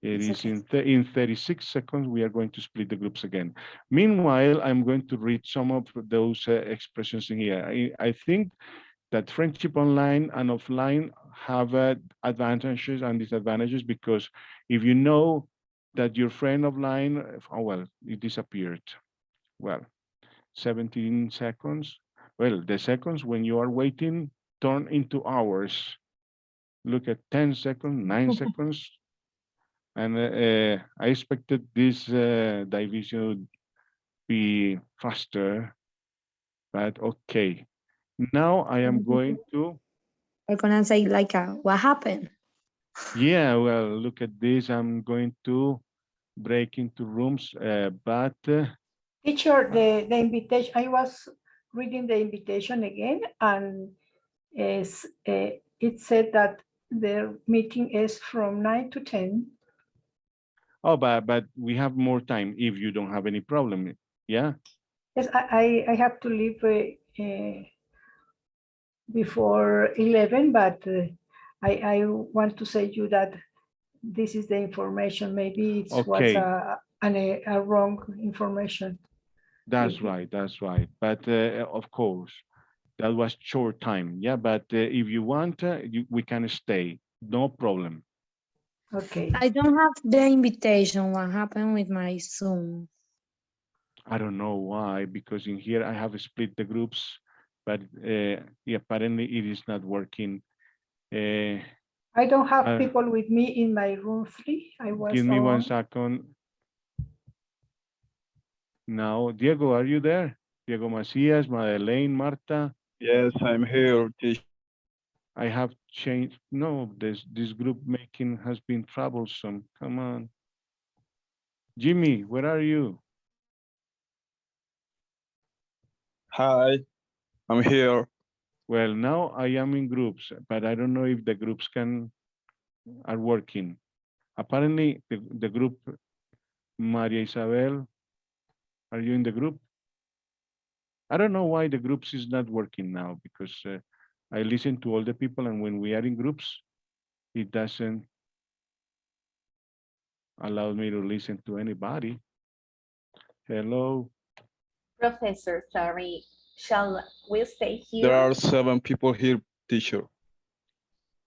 It is okay. In 36 seconds, we are going to split the groups again. Meanwhile, I'm going to read some of those expressions in here. I think that friendship online and offline have advantages and disadvantages, because if you know that your friend offline, oh, well, it disappeared. Well, 17 seconds. Well, the seconds when you are waiting turn into hours. Look at 10 seconds, 9 seconds. And I expected this division would be faster, but okay. Now I am going to. We're gonna say like, what happened? Yeah, well, look at this. I'm going to break into rooms, but Teacher, the invitation, I was reading the invitation again, and it said that the meeting is from 9 to 10. oh, but we have more time if you don't have any problem. Yeah. Yes, I have to leave before 11, but I want to say you that this is the information. Maybe it was Okay. a wrong information. That's right. That's right. But of course, that was short time. Yeah. But if you want, we can stay. No problem. Okay. I don't have the invitation. What happened with my Zoom? I don't know why, because in here I have split the groups, but yeah, apparently it is not working. I don't have people with me in my room 3. I was Give me 1 alone. second. Now, Diego, are you there? Diego Macias, Madeleine, Marta. Yes, I'm here, teacher. I have changed. No, this group making has been troublesome. Come on. Jimmy, where are you? Hi, I'm here. Well, now I am in groups, but I don't know if the groups are working. Apparently, the group, Maria Isabel, are you in the group? I don't know why the groups is not working now, because I listen to all the people, and when we are in groups, it doesn't allow me to listen to anybody. Hello. Professor, sorry, shall we stay There here? are 7 people here, teacher.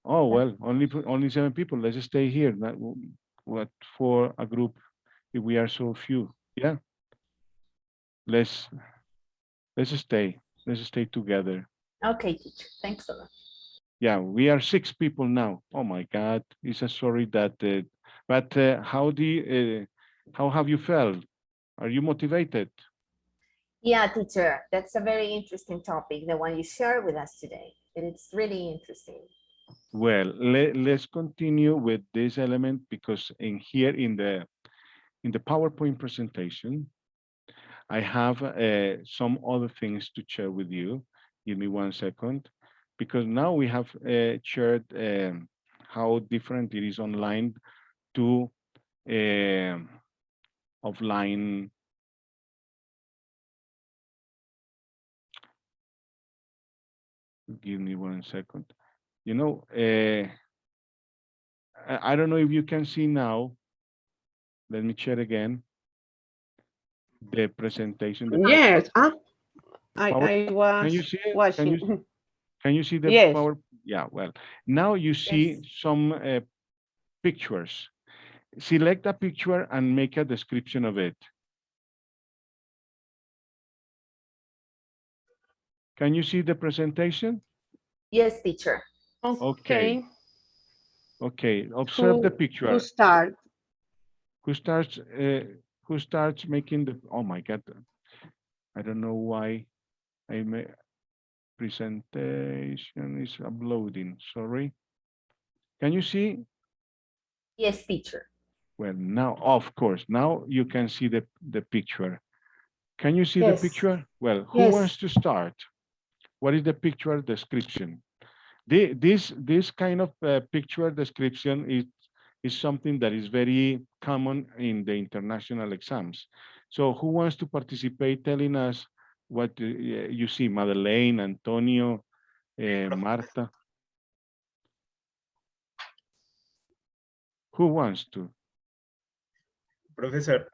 Oh well, only 7 people. Let's stay here. Not, what for a group if we are so few? Yeah. Let's stay. Let's stay together. Okay, teacher, thanks a lot. Yeah, we are 6 people now. Oh my God, it's a sorry that. But how have you felt? Are you motivated? Yeah, teacher, that's a very interesting topic, the one you shared with us today. It's really interesting. Well, let's continue with this element, because in here in the PowerPoint presentation, I have some other things to share with you. Give me 1 second, because now we have shared how different it is online to offline. Give me 1 second. You know, I don't know if you can see now. Let me share again the presentation. The Yes, power. I Can you was see it? watching. Can you see the Yes. power? Yeah. Well, now you see some pictures. Select a picture and make a description of it. Can you see the presentation? Yes, teacher. Okay. Okay. Observe the picture. Who start? Who starts? Who starts making the? Oh my God! I don't know why I made presentation is uploading. Sorry. Can you see? Yes, teacher. Well, now, of course, now you can see the picture. Can you see the Yes. picture? Well, who Yes. wants to start? What is the picture description? This kind of picture description is something that is very common in the international exams. So who wants to participate telling us what you see? Madeleine, Antonio, Marta. Who wants to? Professor,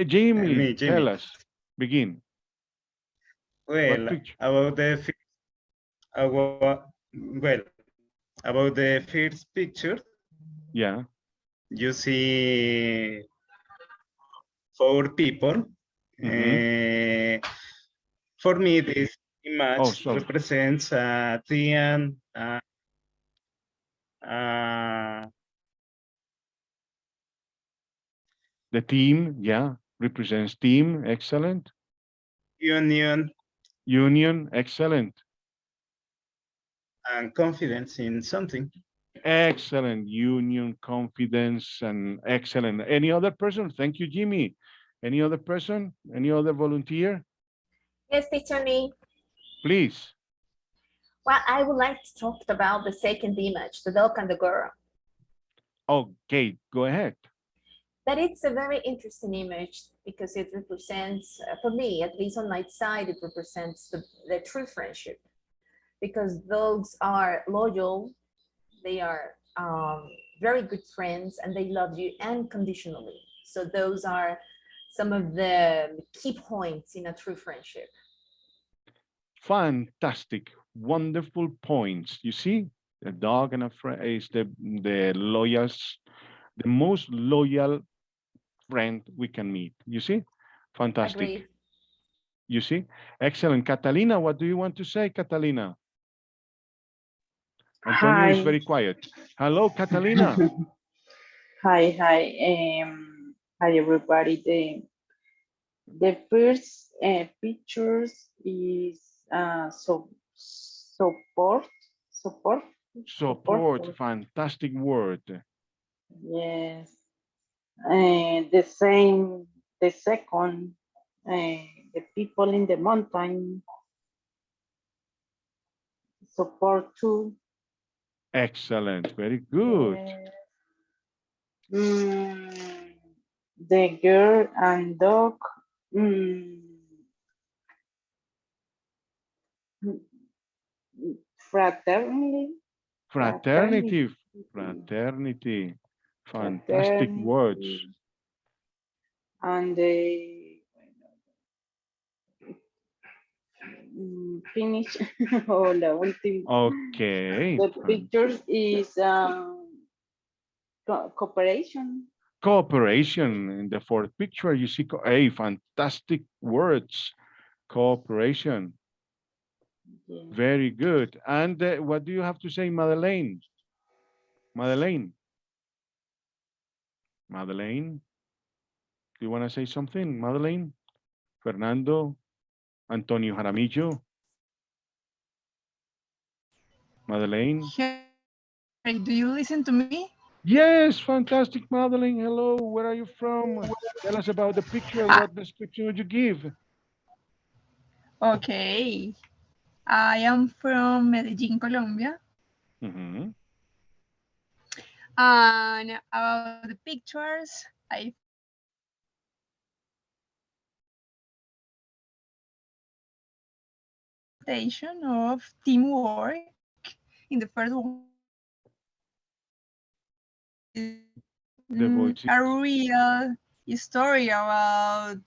Jimmy, Jimmy. tell us. Begin. Well, about the about the first picture. Yeah. You see 4 people. For me, this image represents Tian, the team, yeah, represents team, excellent. Union, excellent. and confidence in something. Excellent. Union, confidence, and excellent. Any other person? Thank you, Jimmy. Any other person? Any other volunteer? Yes, teacher me. Please. Well, I would like to talk about the second image, the dog and the girl. Okay, go ahead. That it's a very interesting image because it represents, for me, at least on my side, it represents the true friendship. Because dogs are loyal, they are very good friends, and they love you unconditionally. So those are some of the key points in a true friendship. Fantastic. Wonderful points. You see, a dog and a friend is the most loyal friend we can meet. You see? Fantastic. Agreed. You see? Excellent. Catalina, what do you want to say, Catalina? Antonio is Hi. very quiet. Hello, Catalina. Hi. Hi, everybody. The first pictures is support. Support. Fantastic word. Yes. And the second, the people in the mountain support too. Excellent. Very good. The girl and dog. Fraternity. Fraternity. Fraternity. Fantastic words. And the finish or the ultimate. Okay. The pictures is cooperation. Cooperation. In the fourth picture, you see fantastic words. Cooperation. Yeah. Very good. And what do you have to say, Madeleine? Madeleine? Madeleine? Do you want to say something, Madeleine? Fernando? Antonio Jaramillo? Madeleine? Hey, do you listen to me? Yes, fantastic, Madeleine. Hello, where are you from? Tell us about the picture. What description would you give? Okay. I am from Medellin, Colombia. Mm-hmm. And about the pictures, I of teamwork in the first one. A real story about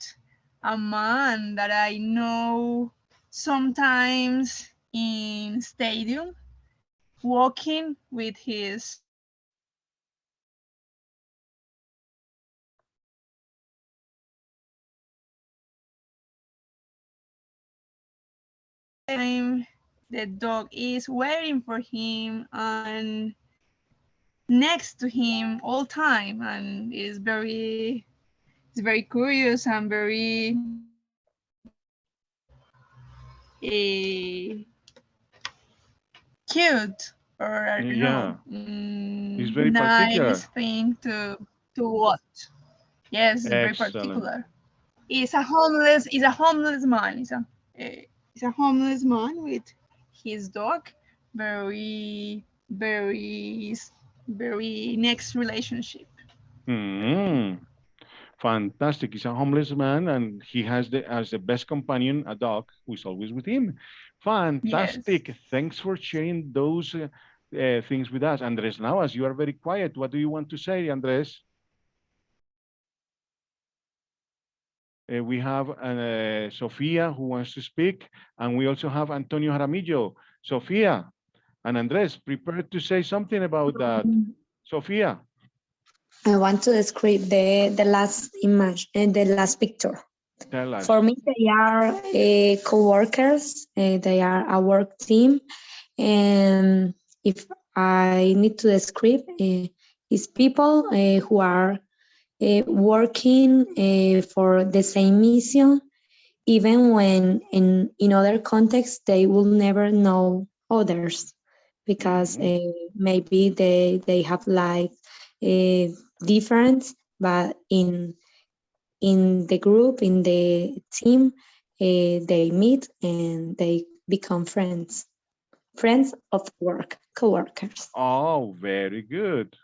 a man that I know sometimes in stadium walking with his time the dog is waiting for him and next to him all time, and it's very curious and very cute, or I don't know, It's very particular. nice thing to watch. Yes, it's very Excellent. particular. It's a homeless man. It's a homeless man with his dog. Very next relationship. Fantastic. He's a homeless man and he has as the best companion a dog who is always with him. Fantastic. Yes. Thanks for sharing those things with us. Andres, now as you are very quiet, what do you want to say, Andres? We have Sofia who wants to speak, and we also have Antonio Jaramillo. Sofia and Andres, prepare to say something about that. Sofia. I want to describe the last image and the last picture. Tell us. For me, they are co-workers. They are a work team. And if I need to describe, is people who are working for the same mission, even when in other contexts they will never know others. because maybe they have like difference, but in the group, in the team, they meet and they become friends of work, co-workers. Oh, very good.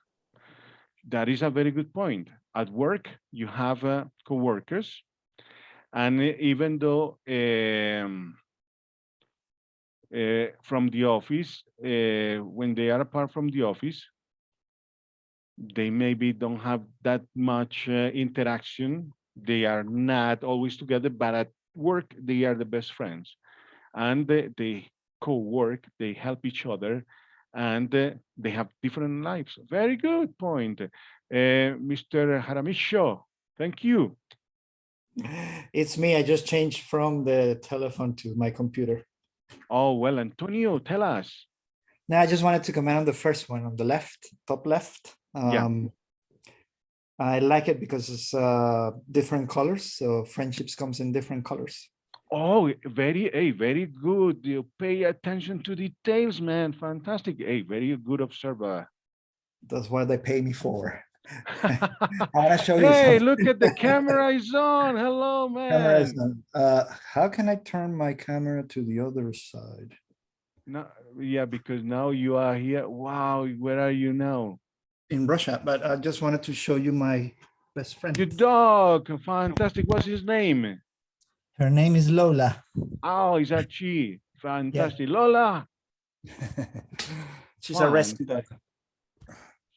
That is a very good point. At work, you have co-workers, and even though from the office, when they are apart from the office, they maybe don't have that much interaction. They are not always together, but at work, they are the best friends. And they co-work, they help each other, and they have different lives. Very good point. Mr. Haramisho, thank you. It's me. I just changed from the telephone to my computer. Oh, well, Antonio, tell us. Now, I just wanted to comment on the first one on the left, top left. Yeah. I like it because it's different colors. So friendships comes in different colors. Oh, very good. You pay attention to details, man. Fantastic. Very good observer. That's what they pay me for. I want to show you Hey, something. look at the camera is on. Hello, Camera is man. on. How can I turn my camera to the other side? No, yeah, because now you are here. Wow, where are you now? In Russia, but I just wanted to show you my best friend. Your dog, fantastic. What's his name? Her name is Lola. Oh, is that she? Fantastic. Lola. She's a rescue dog.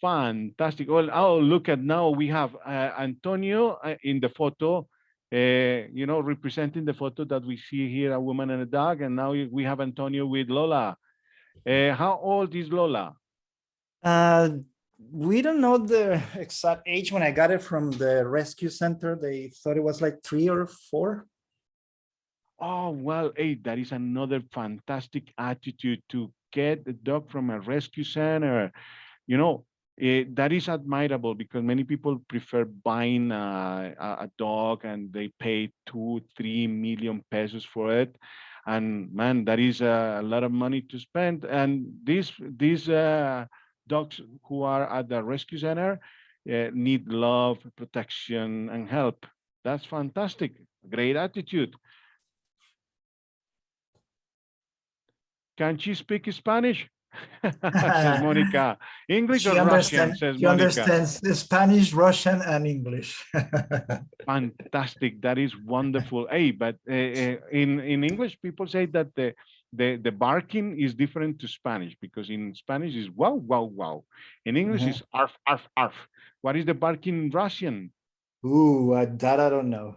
Fantastic. Well, oh, look at now we have Antonio in the photo, you know, representing the photo that we see here, a woman and a dog. And now we have Antonio with Lola. How old is Lola? We don't know the exact age. When I got it from the rescue center, they thought it was like 3 or 4. Oh, well, hey, that is another fantastic attitude to get the dog from a rescue center. You know, that is admirable because many people prefer buying a dog and they pay 2-3 million pesos for it. And man, that is a lot of money to spend. And these dogs who are at the rescue center need love, protection, and help. That's fantastic. Great attitude. Can she speak Spanish? Says Monica. English or Russian, says She Monica. understands Spanish, Russian, and English. Fantastic. That is wonderful. Hey, but in English, people say that the barking is different to Spanish because in Spanish is wow, wow, wow. In English is arf, arf, arf. What is the barking in Russian? Ooh, that I don't know.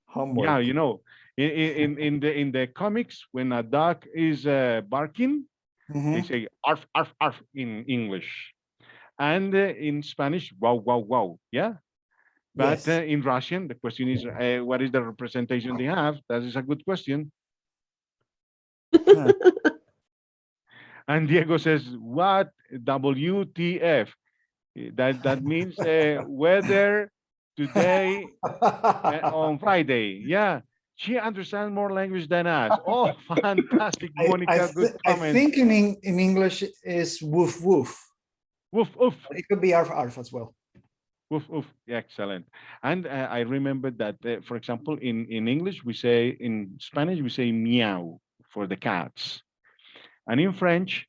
Homework. Yeah, you know, in the comics, when a dog is barking, they say arf, arf, arf in English. And in Spanish, wow, wow, wow. Yeah. But Yes. in Russian, the question is, what is the representation they have? That is a good question. And Diego says, what WTF? That means weather today on Friday. Yeah. She understands more language than us. Oh, fantastic, Monica. Good I comment. think in English is woof woof. Woof, woof. It could be arf arf as well. Woof, woof. Yeah, excellent. And I remember that, for example, in English, we say, in Spanish, we say meow for the cats. And in French,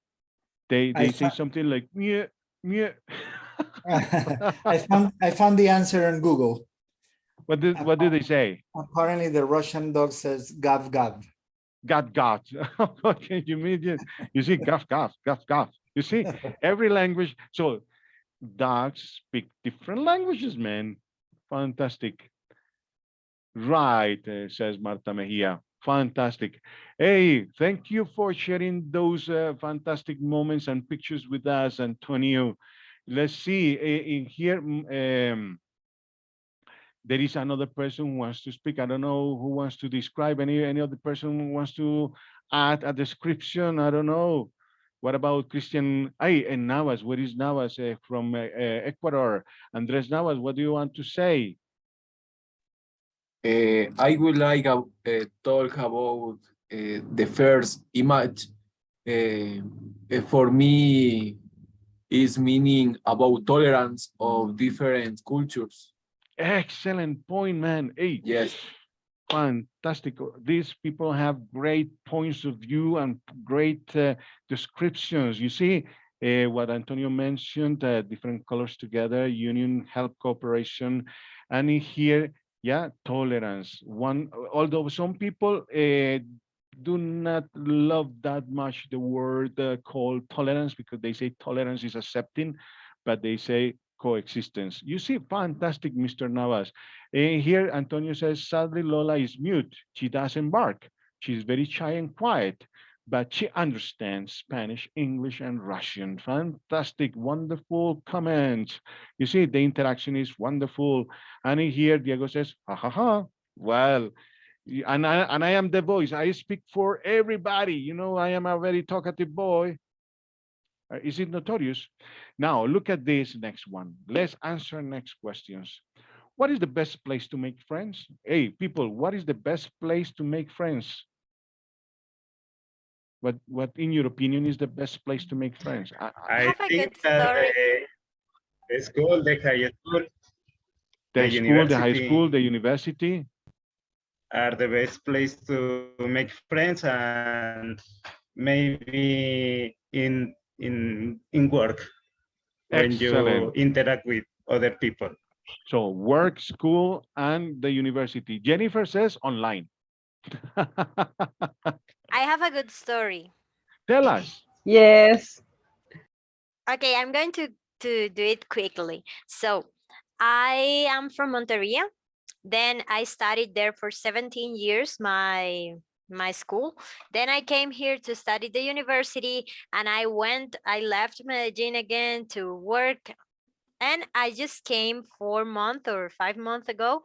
they say something like meow, meow. I found the answer on Google. What did they say? Apparently, the Russian dog says gav gav. Got. Okay, you see, gav, gav, gav, gav. You see, every language. So dogs speak different languages, man. Fantastic. Right, says Marta Mejia. Fantastic. Hey, thank you for sharing those fantastic moments and pictures with us, Antonio. Let's see, in here, there is another person who wants to speak. I don't know who wants to describe, any other person who wants to add a description. I don't know. What about Christian? And Navas, where is Navas from Ecuador? Andres Navas, what do you want to say? I would like to talk about the first image for me is meaning about tolerance of different cultures. Excellent point, man. Hey, Yes. fantastic. These people have great points of view and great descriptions. You see what Antonio mentioned, different colors together, union, help, cooperation, and in here, yeah, tolerance. One, although some people do not love that much the word called tolerance because they say tolerance is accepting, but they say coexistence. You see, fantastic, Mr. Navas. Here, Antonio says, sadly, Lola is mute. She doesn't bark. She's very shy and quiet, but she understands Spanish, English, and Russian. Fantastic, wonderful comments. You see, the interaction is wonderful. And in here, Diego says, ha ha ha. Well, and I am the voice. I speak for everybody. You know, I am a very talkative boy. Is it notorious? Now, look at this next one. Let's answer next questions. What is the best place to make friends? Hey, people, what is the best place to make friends? What in your opinion, is the best place to make friends? I think that the school, the high school, The school, the high school, university the university. are the best place to make friends and maybe in work when you Excellent. interact with other people. So work, school, and the university. Jennifer says online. I have a good story. Tell us. Yes. Okay, I'm going to do it quickly. So I am from Monteria. Then I studied there for 17 years, my school. Then I came here to study the university, and I left Medellin again to work. And I just came 4 months or 5 months ago,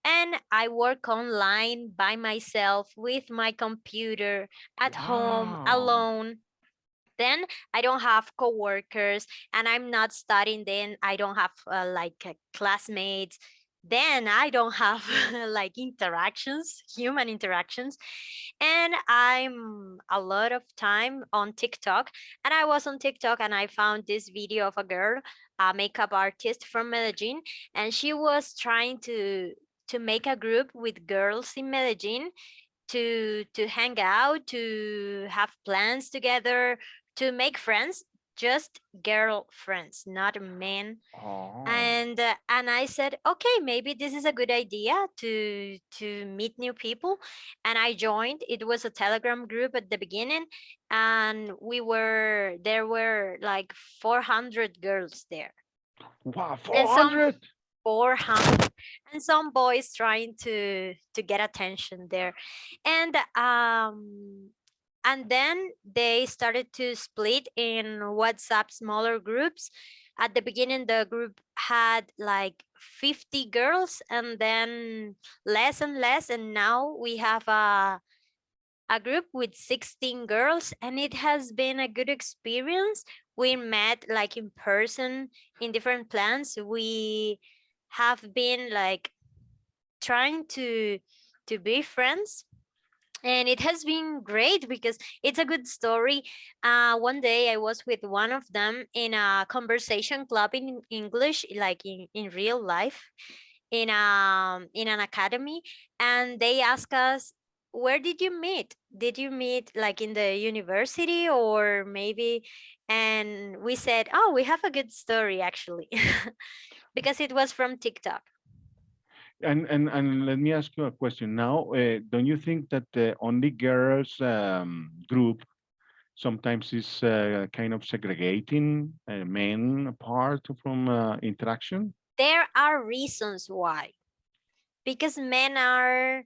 and I work online by myself with my computer at home Wow. alone. Then I don't have coworkers, and I'm not studying. Then I don't have classmates. Then I don't have like interactions, human interactions. And I'm a lot of time on TikTok. And I was on TikTok and I found this video of a girl, a makeup artist from Medellin, and she was trying to make a group with girls in Medellin to hang out, to have plans together, to make friends, just girl friends, not men. Oh. And I said, okay, maybe this is a good idea to meet new people. And I joined. It was a Telegram group at the beginning, and there were like 400 girls there. Wow, And some 400. 400, and some boys trying to get attention there. And then they started to split in WhatsApp smaller groups. At the beginning, the group had like 50 girls, and then less and less, and now we have a group with 16 girls, and it has been a good experience. We met like in person in different plans. We have been like trying to be friends, and it has been great because it's a good story. One day I was with one of them in a conversation club in English, like in real life, in an academy, and they asked us, where did you meet? Did you meet like in the university or maybe? And we said, oh, we have a good story actually, because it was from TikTok. And let me ask you a question now. Don't you think that the only girls group sometimes is kind of segregating men apart from interaction? There are reasons why. Because men are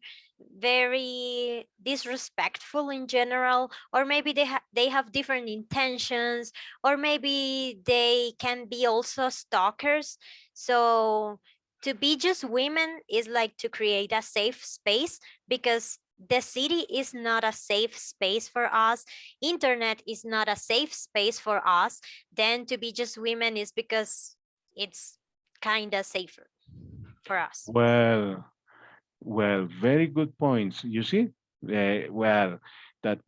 very disrespectful in general, or maybe they have different intentions, or maybe they can be also stalkers. So to be just women is like to create a safe space, because the city is not a safe space for us, internet is not a safe space for us. Then to be just women is because it's kind of safer for us. Well, very good points. You see, well, that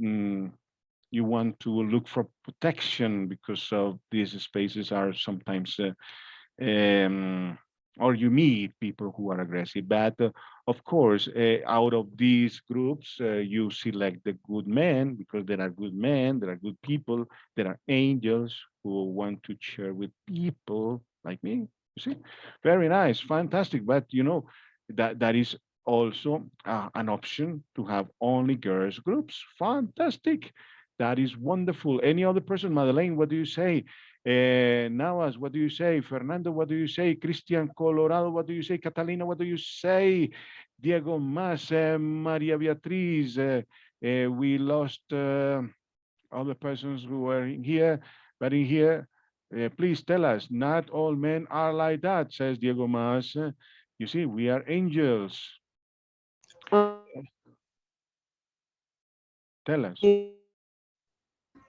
you want to look for protection because of these spaces are sometimes um, or you meet people who are aggressive. But of course, out of these groups, you select the good men because there are good men, there are good people, there are angels who want to share with people like me. You see, very nice, fantastic. But you know, that is also an option to have only girls groups. Fantastic. That is wonderful. Any other person, Madeleine, what do you say? Nawas, what do you say? Fernando, what do you say? Christian Colorado, what do you say? Catalina, what do you say? Diego Mas, Maria Beatriz. We lost other persons who were in here, but in here, please tell us, not all men are like that, says Diego Mas. You see, we are angels. Tell us.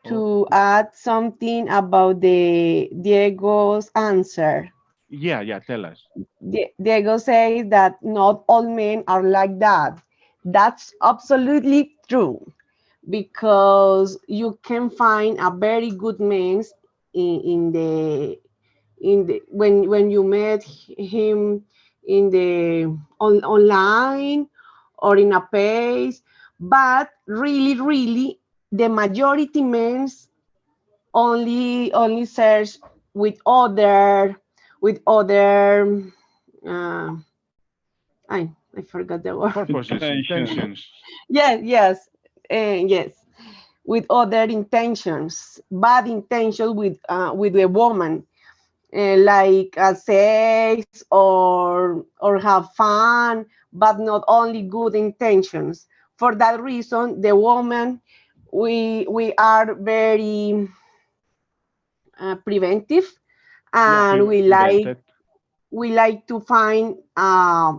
To add something about the Diego's answer. Yeah, tell us. Diego says that not all men are like that. That's absolutely true because you can find a very good man in the when you met him in the online or in a page, but really the majority men only search with other uh, I forgot the word. Purposes, intentions. Yes, with other intentions, bad intentions with the woman, like sex or have fun, but not only good intentions. For that reason, the woman we are very preventive, Yeah, and prevented. we like to find a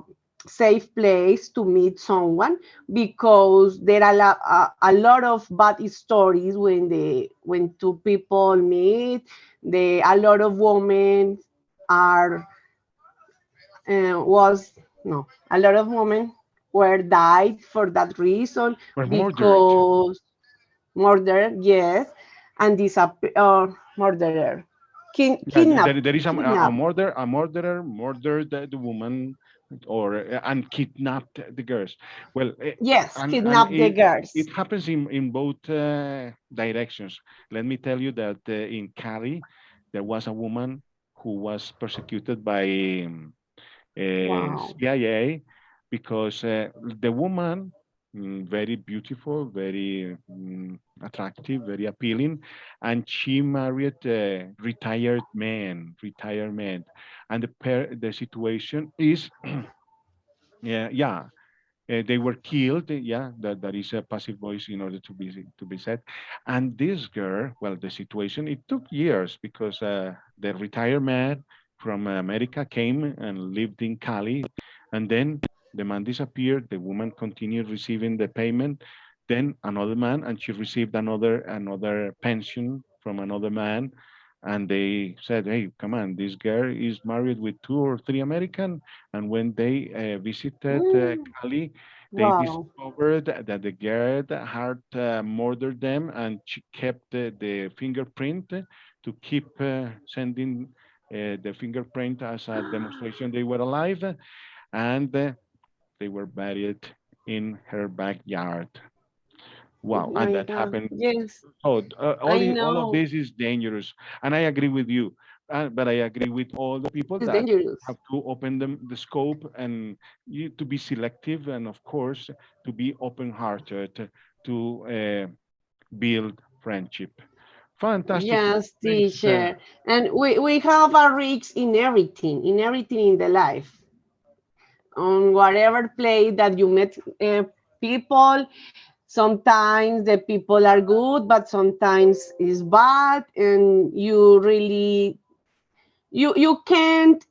safe place to meet someone because there are a lot of bad stories when two people meet. A lot of women are was no a lot of women were died for that reason Were murdered. because murder, yes, and disappear murderer, Yeah, kidnap, there is kidnap. a murderer murdered the woman or and kidnapped the girls. Well, Yes, and kidnap the girls. it happens in both directions. Let me tell you that in Cali, there was a woman who was persecuted by Wow. CIA because the woman, very beautiful, very attractive, very appealing, and she married a retired man, and the situation is, yeah, they were killed. Yeah, that is a passive voice in order to be said. And this girl, well, the situation it took years because the retired man from America came and lived in Cali, and then the man disappeared. The woman continued receiving the payment. Then another man, and she received another pension from another man. And they said, "Hey, come on, this girl is married with two or three American." And when they visited Cali, they Wow. discovered that the girl had murdered them, and she kept the fingerprint to keep sending the fingerprint as a demonstration they were alive, and they were buried in her backyard. Oh Wow, and my that God. happened. Yes, Oh, I all of know. this is dangerous, and I agree with you. But I agree with all the people It's that dangerous. have to open the scope and you to be selective, and of course to be open-hearted to build friendship. Fantastic. Yes, Thanks. teacher. And we have a risk in everything in the life. On whatever place that you met people, sometimes the people are good, but sometimes is bad, and you can't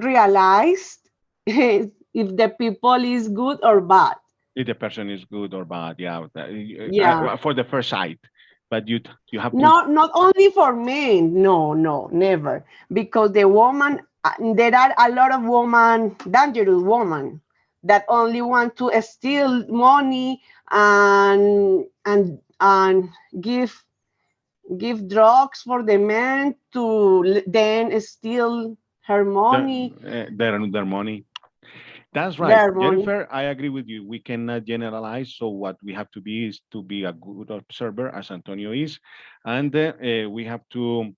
realize if the people is good or bad. If the person is good or bad, yeah, Yeah. for the first sight, but you have to. Not only for men, no, never. Because the woman, there are a lot of women, dangerous women, that only want to steal money and and give drugs for the man to then steal her money. Their money. That's right, Their money. Jennifer. I agree with you. We cannot generalize. So what we have to be is to be a good observer, as Antonio is, and we have to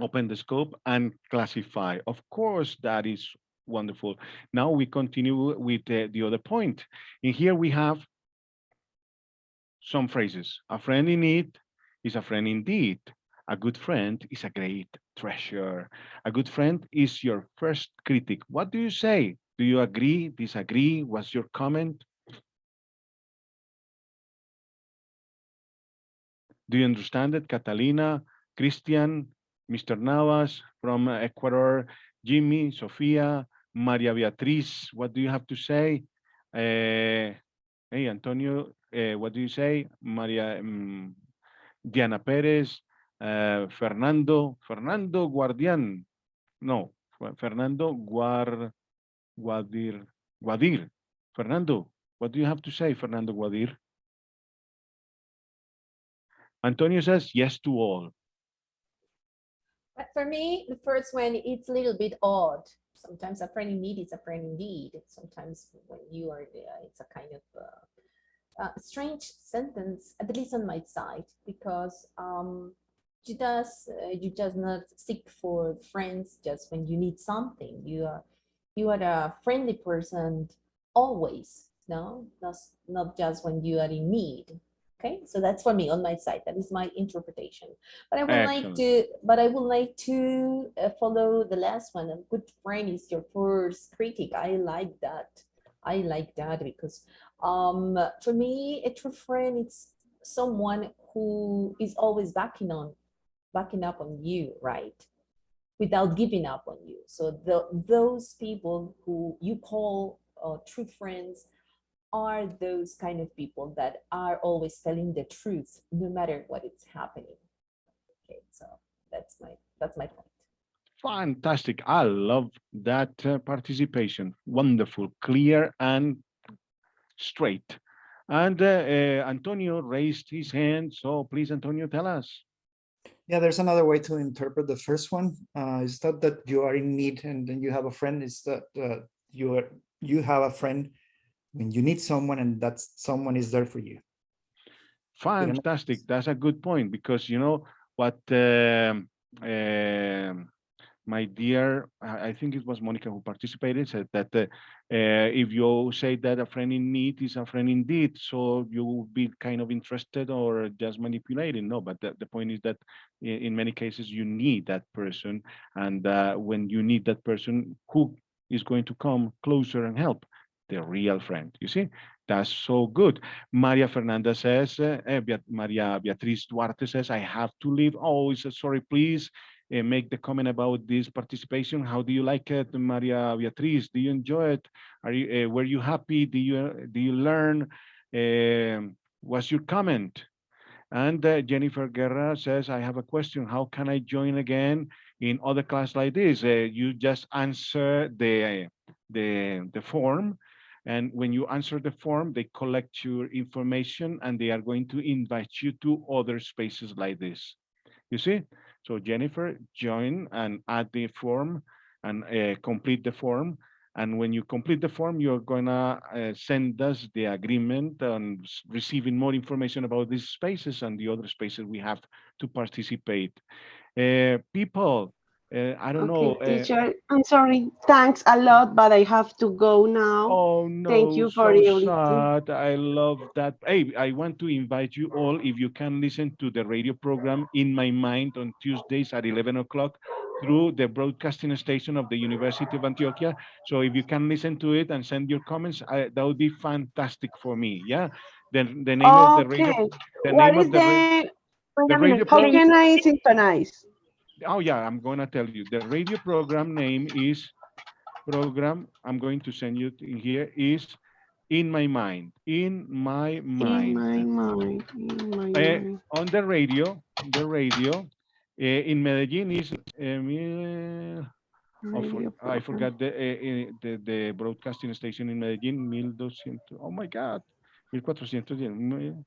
open the scope and classify. Of course, that is wonderful. Now we continue with the other point. In here we have some phrases. A friend in need is a friend indeed. A good friend is a great treasure. A good friend is your first critic. What do you say? Do you agree, disagree? What's your comment? Do you understand it? Catalina, Christian, Mr. Navas from Ecuador, Jimmy, Sofia, Maria Beatriz, what do you have to say? Hey, Antonio, what do you say? Maria, Diana Perez, Fernando Guardian. No, Fernando Guadir. Fernando, what do you have to say, Fernando Guadir? Antonio says yes to all. But for me, the first one, it's a little bit odd. Sometimes a friend in need is a friend indeed. Sometimes when you are there, it's a kind of strange sentence, at least on my side, because you just not seek for friends just when you need something. You are a friendly person always, no, not just when you are in need. Okay, so that's for me on my side. That is my interpretation. But I would Excellent. like to follow the last one. A good friend is your first critic. I like that. I like that because for me, a true friend is someone who is always backing up on you, right? Without giving up on you. So those people who you call true friends are those kind of people that are always telling the truth no matter what is happening. Okay, so that's my point. Fantastic. I love that participation. Wonderful, clear, and straight. And Antonio raised his hand. So please, Antonio, tell us. Yeah, there's another way to interpret the first one. It's not that you are in need and then you have a friend. It's that you have a friend when you need someone and that someone is there for you. Fantastic. That's a good point because you know what my dear, I think it was Monica who participated, said that if you say that a friend in need is a friend indeed, so you will be kind of interested or just manipulating. No, but the point is that in many cases you need that person. And when you need that person, who is going to come closer and help? The real friend, you see? That's so good. Maria Fernanda says, Maria Beatriz Duarte says, I have to leave. Oh, sorry, please make the comment about this participation. How do you like it, Maria Beatriz? Do you enjoy it? Are you were you happy? Do you learn? What's your comment? And Jennifer Guerra says, I have a question. How can I join again in other class like this? You just answer the form. And when you answer the form, they collect your information and they are going to invite you to other spaces like this. You see? So Jennifer, join and add the form and complete the form. And when you complete the form, you're gonna send us the agreement on receiving more information about these spaces and the other spaces we have to participate. People, I don't Okay, know. teacher, I'm sorry. Thanks a lot, but I have to go now. Oh Thank no, you for so everything. sad. I love that. Hey, I want to invite you all, if you can listen to the radio program In My Mind on Tuesdays at 11 o'clock through the broadcasting station of the University of Antioquia. So if you can listen to it and send your comments, that would be fantastic for me. Yeah. The name of the radio, Okay, the what name is of Wait the a minute, radio how program. please. can I synchronize? Oh yeah, I'm gonna tell you. The radio program name is program. I'm going to send you in here is In My Mind. In My In Mind. my mind, in my mind. On the radio in Medellin is Radio I program. forgot the broadcasting station in Medellin 1200. Oh my God, 1410.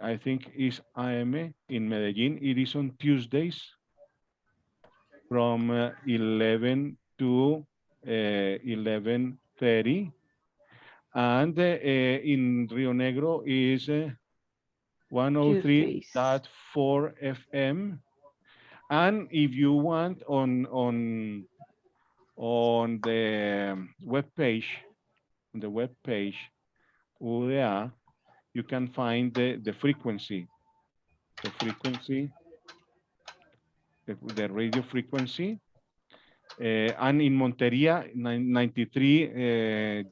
I think is AM in Medellin. It is on Tuesdays from 11 to 11:30. And in Rio Negro is Tuesdays. 103.4 FM. And if you want on the web page, UDA, you can find the frequency, the radio frequency. And in Monteria, 93,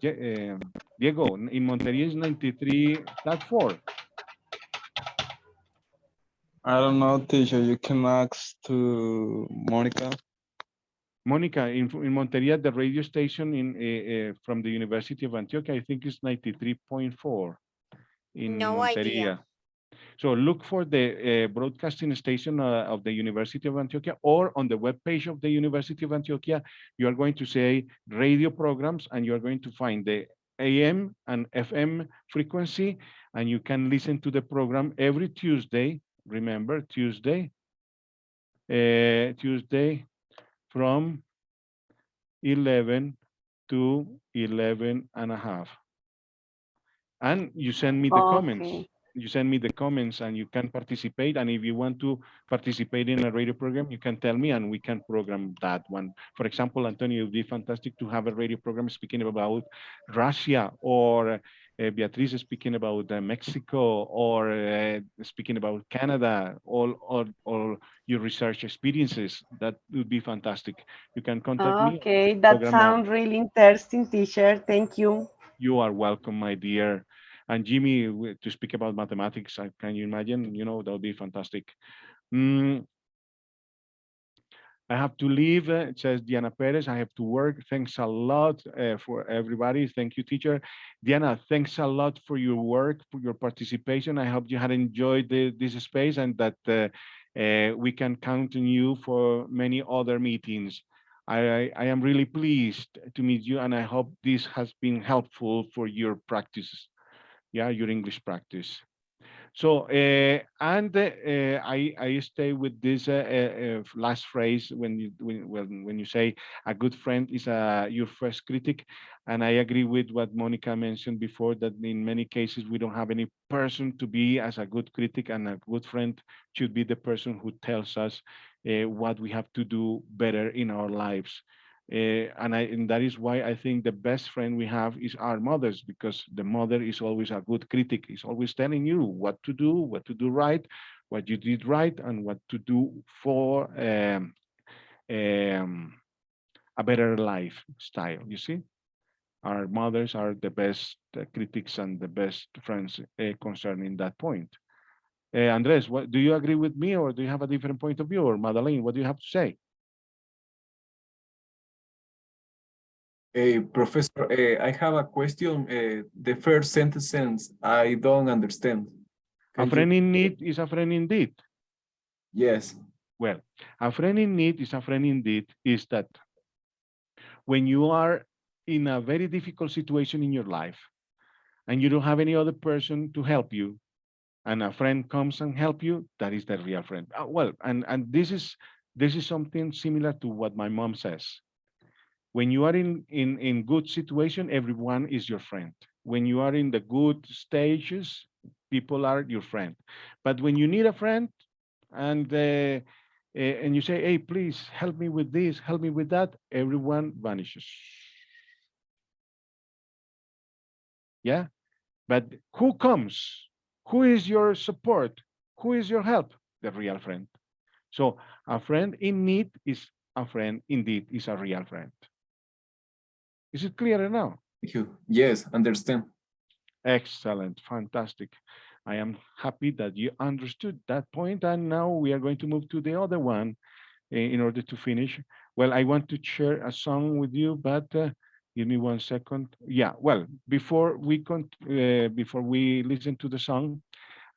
Diego, in Monteria is 93.4. I don't know, teacher. You can ask to Monica. Monica, in Monteria, the radio station from the University of Antioch, I think is 93.4 in No idea. Monteria. So look for the broadcasting station of the University of Antioquia, or on the webpage of the University of Antioquia, you are going to say radio programs, and you are going to find the AM and FM frequency, and you can listen to the program every Tuesday. Remember, Tuesday from 11 to 11 and a half. And you send me the comments. Okay. You send me the comments and you can participate. And if you want to participate in a radio program, you can tell me and we can program that one. For example, Antonio, it would be fantastic to have a radio program speaking about Russia, or Beatriz speaking about Mexico, or speaking about Canada, all your research experiences. That would be fantastic. You can contact me. Okay, that Program sounds really interesting, teacher. Thank you. You are welcome, my dear. And Jimmy, to speak about mathematics, can you imagine? That would be fantastic. I have to leave, it says Diana Perez. I have to work. Thanks a lot for everybody. Thank you, teacher. Diana, thanks a lot for your work, for your participation. I hope you had enjoyed this space, and that we can count on you for many other meetings. I am really pleased to meet you, and I hope this has been helpful for your practice, your English practice. So, I stay with this last phrase when you say a good friend is your first critic, and I agree with what Monica mentioned before, that in many cases we don't have any person to be as a good critic, and a good friend should be the person who tells us what we have to do better in our lives. And that is why I think the best friend we have is our mothers, because the mother is always a good critic. Is always telling you what to do right, what you did right, and what to do for a better lifestyle. You see, our mothers are the best critics and the best friends concerning that point. Andres, what do you agree with me, or do you have a different point of view? Or Madeleine, what do you have to say? Professor, I have a question. The first sentence I don't understand. A friend in need is a friend indeed. Yes. Well, a friend in need is a friend indeed is that when you are in a very difficult situation in your life and you don't have any other person to help you, and a friend comes and help you, that is the real friend. Well, and this is something similar to what my mom says. When you are in good situation, everyone is your friend. When you are in the good stages, people are your friend. But when you need a friend, and you say, hey, please help me with this, help me with that, everyone vanishes. Yeah, but who comes? Who is your support? Who is your help? The real friend. So a friend in need is a friend indeed, is a real friend. Is it clearer now? Thank you. Yes, understand. Excellent, fantastic. I am happy that you understood that point, and now we are going to move to the other one in order to finish. Well, I want to share a song with you, but give me 1 second. Yeah, well, before we listen to the song,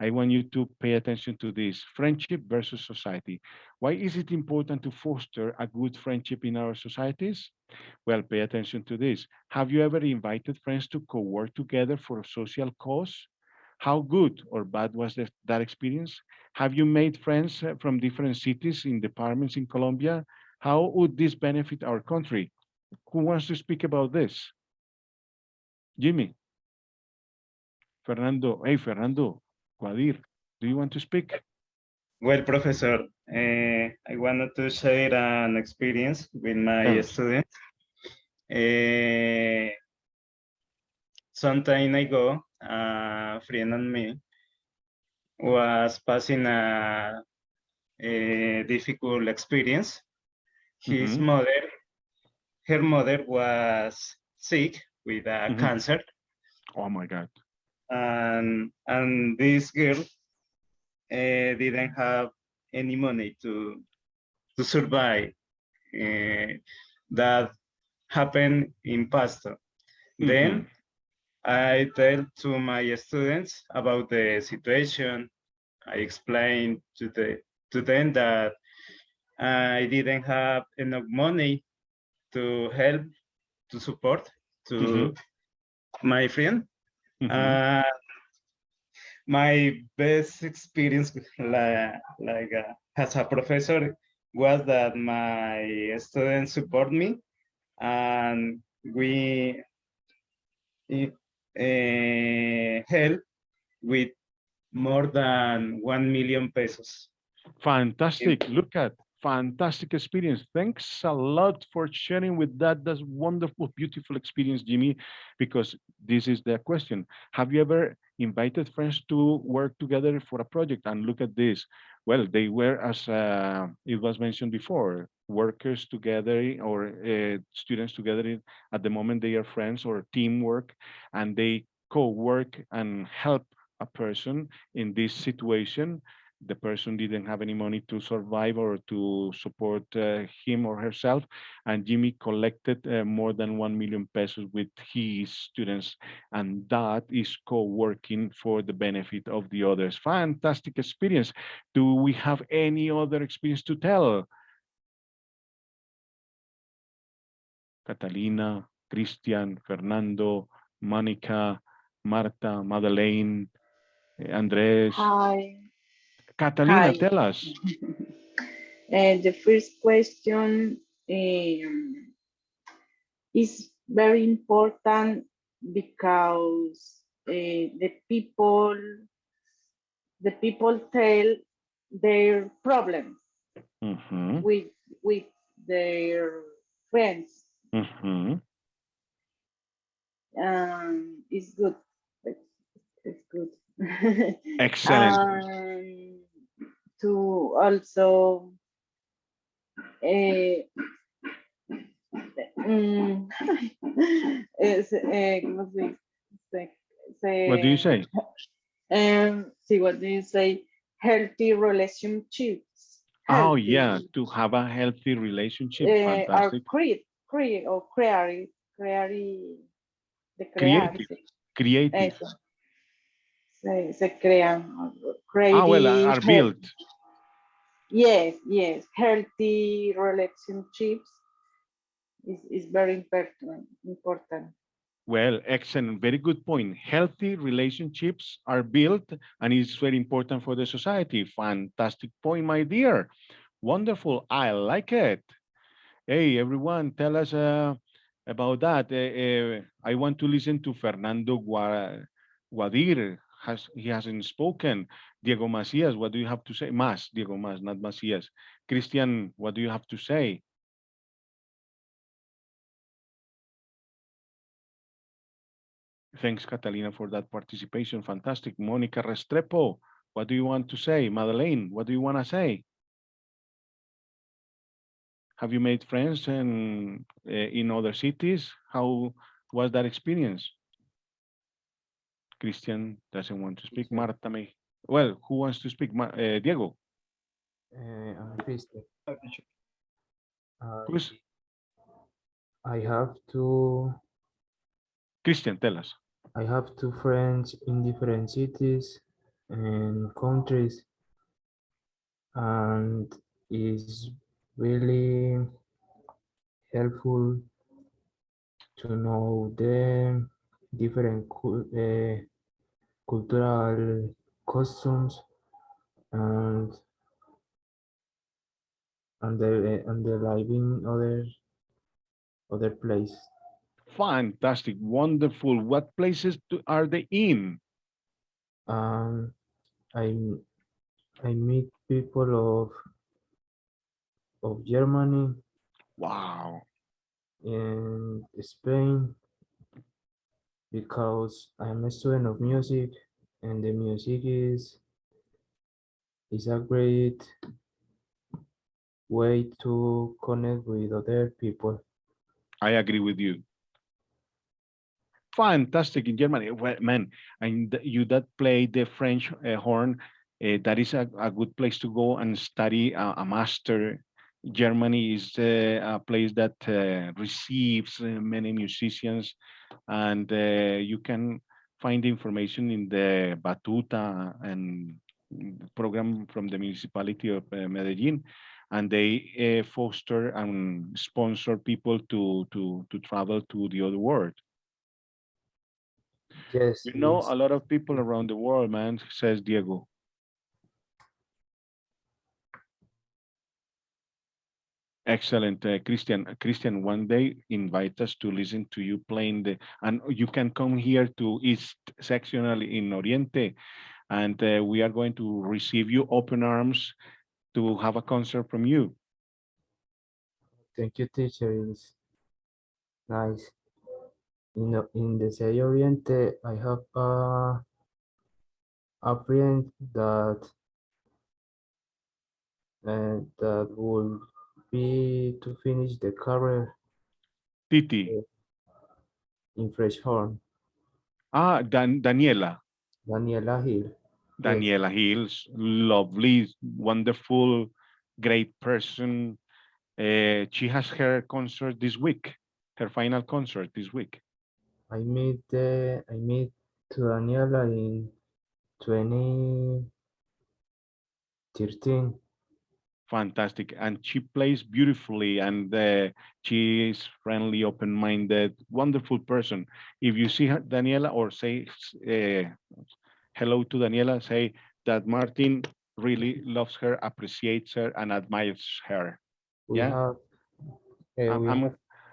I want you to pay attention to this: friendship versus society. Why is it important to foster a good friendship in our societies? Well, pay attention to this. Have you ever invited friends to co-work together for a social cause? How good or bad was that experience? Have you made friends from different cities in departments in Colombia? How would this benefit our country? Who wants to speak about this? Jimmy, Fernando. Hey, Fernando, Guadir, do you want to speak? Well, Professor, I wanted to share an experience with my Tell us. students. Some time ago, a friend of me was passing a difficult experience. His Mhm. mother, her mother was sick with a Mhm. cancer, Oh my God. and this girl didn't have any money to survive. That happened in Pasto. Mhm. Then I tell to my students about the situation. I explained to them that I didn't have enough money to help, to support to Mhm. my friend. Mhm. Uh, my best experience as a professor was that my students support me, and we help with more than 1 million pesos. Fantastic. Look at fantastic experience. Thanks a lot for sharing with that. That's wonderful, beautiful experience, Jimmy, because this is the question. Have you ever invited friends to work together for a project? And look at this. Well, they were, as it was mentioned before, workers together or students together. At the moment, they are friends or teamwork, and they co-work and help a person in this situation. The person didn't have any money to survive or to support him or herself, and Jimmy collected more than 1 million pesos with his students, and that is co-working for the benefit of the others. Fantastic experience. Do we have any other experience to tell? Catalina, Christian, Fernando, Monica, Marta, Madeleine, Andres. Hi. Catalina, Hi. tell us. The first question is very important because the people tell their problems Mhm. with their friends. Mhm. It's good. It's good. Excellent. um, to also uh, mm, ¿cómo What do you se, say? see, what do you say? Healthy relationships. Oh, yeah, Healthy to have a healthy relationship. are Fantastic. create or creare, de Creative. crearse. Creative. Eso. Se crean. Ah, well, Creative, are built. yes. Healthy relationships is very important. Well, excellent. Very good point. Healthy relationships are built and it's very important for the society. Fantastic point, my dear. Wonderful. I like it. Hey, everyone, tell us about that. I want to listen to Fernando Guadir. He hasn't spoken. Diego Macias, what do you have to say? Diego Mas, not Macias. Christian, what do you have to say? Thanks, Catalina, for that participation. Fantastic. Monica Restrepo, what do you want to say? Madeleine, what do you want to say? Have you made friends in other cities? How was that experience? Christian doesn't want to speak. Teacher, Marta may. Well, who wants to speak? Diego. I'm Christian. I Who's I have two Christian? Tell us. I have two friends in different cities and countries, and it's really helpful to know the different cultural costumes and the living other place. Fantastic, wonderful. What places are they in? Um, I I meet people of Germany Wow. and Spain because I'm a student of music and the music is a great way to connect with other people. I agree with you. Fantastic in Germany. Well, man, and you that play the French horn, that is a good place to go and study a master. Germany is a place that receives many musicians, and you can find information in the Batuta and program from the municipality of Medellin, and they foster and sponsor people to travel to the other world. Yes, You know it's a lot of people around the world, man, says Diego. Excellent, Christian. Christian, one day invite us to listen to you playing and you can come here to East Sectional in Oriente, and we are going to receive you open arms to have a concert from you. thank you, teacher. It's nice. In the City Oriente, I have a friend that will be to finish the career Titi. in Fresh Horn. Ah, Daniela. Daniela Hill. Yes, Daniela Hills, lovely, wonderful, great person. She has her concert this week, her final concert this week. I meet to Daniela in 2013. Fantastic. And she plays beautifully and she is friendly, open-minded, wonderful person. If you see her, Daniela, or say hello to Daniela, say that Martin really loves her, appreciates her, and admires her. We Yeah, have I'm we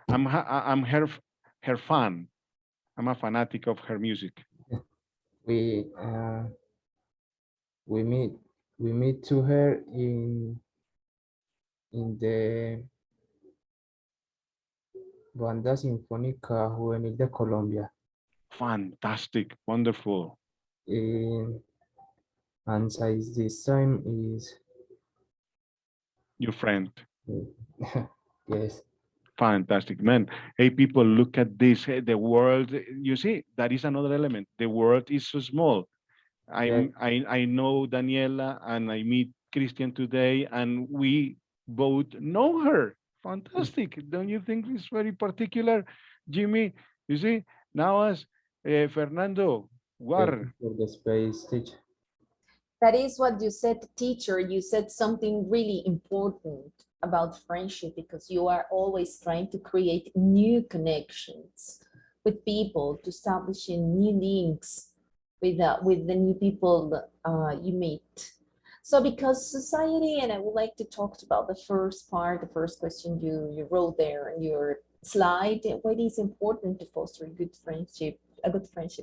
I'm have I'm her fan. I'm a fanatic of her music. we we meet we meet to her in the Banda Sinfónica Juvenil de Colombia. Fantastic, wonderful. In, and since this time is Your friend. yes. Fantastic, man. Hey, people, look at this. Hey, the world, you see, that is another element. The world is so small. Yeah, I know Daniela and I meet Christian today, and we both know her. Fantastic. Don't you think it's very particular, Jimmy? You see, now as Fernando thank you Guar. for the space, teacher. That is what you said, teacher. You said something really important about friendship because you are always trying to create new connections with people, to establishing new links with the new people you meet. So because society, and I would like to talk about the first part, the first question you wrote there in your slide, why it is important to foster a good friendship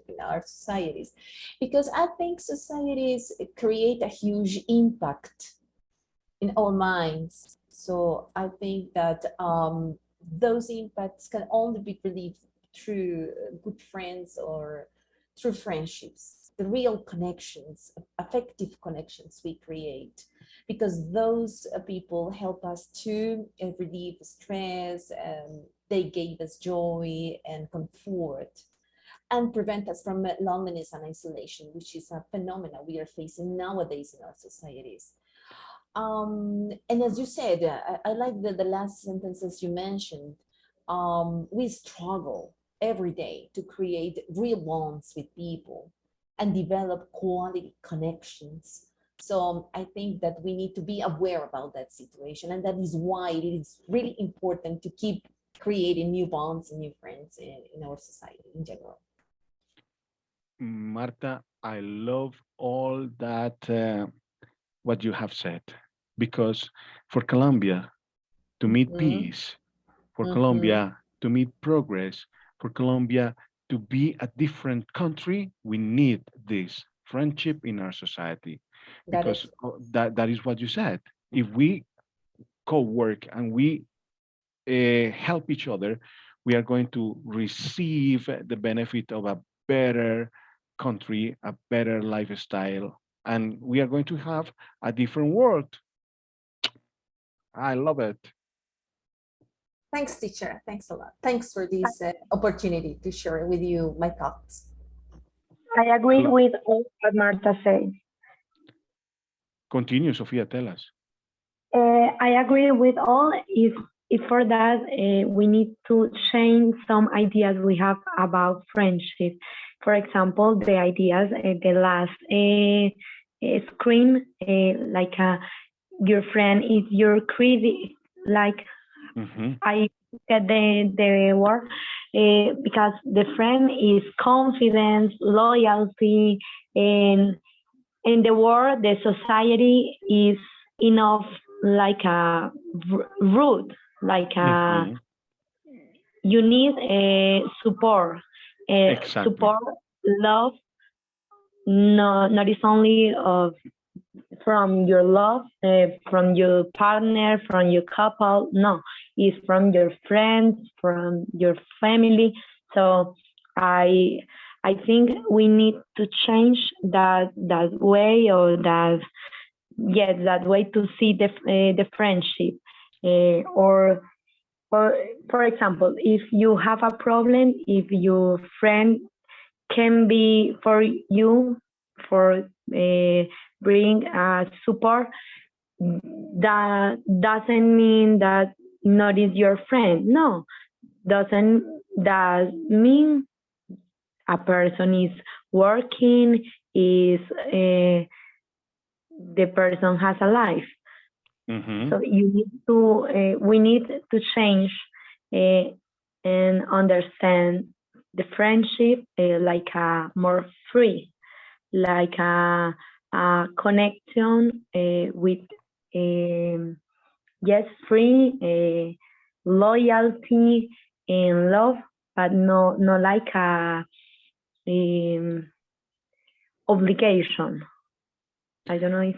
in our societies. Because I think societies create a huge impact in our minds. So I think that those impacts can only be relieved through good friends or through friendships, the real connections, affective connections we create, because those people help us to relieve stress, and they gave us joy and comfort and prevent us from loneliness and isolation, which is a phenomenon we are facing nowadays in our societies. And as you said, I like the last sentences you mentioned. We struggle every day to create real bonds with people and develop quality connections. So I think that we need to be aware about that situation. And that is why it is really important to keep creating new bonds and new friends in our society in general. Marta, I love all that what you have said, because for Colombia to meet Mhm. peace, for Mhm. Colombia to meet progress, for Colombia to be a different country, we need this friendship in our society, Got because it. that is what you said. If we co-work and we help each other, we are going to receive the benefit of a better country, a better lifestyle, and we are going to have a different world. I love it. Thanks, teacher. Thanks a lot. Thanks for this opportunity to share with you my thoughts. I agree with all what Marta said. Continue, Sofia, tell us. I agree with all. If for that we need to change some ideas we have about friendship. For example, the ideas, the last screen, like your friend is your critic, like I get the word because the friend is confidence, loyalty, and in the world, the society is enough like a root, like a you need a support, Exactly. support, love. No, not is only of from your love, from your partner, from your couple. No, it's from your friends, from your family. So I I think we need to change that way or that yes that way to see the friendship or for example if you have a problem if your friend can be for you for bring support that doesn't mean that not is your friend no doesn't that mean a person is working is the person has a life so you need to we need to change and understand the friendship like a more free like a connection with yes free loyalty and love but no like a um, obligation I don't know if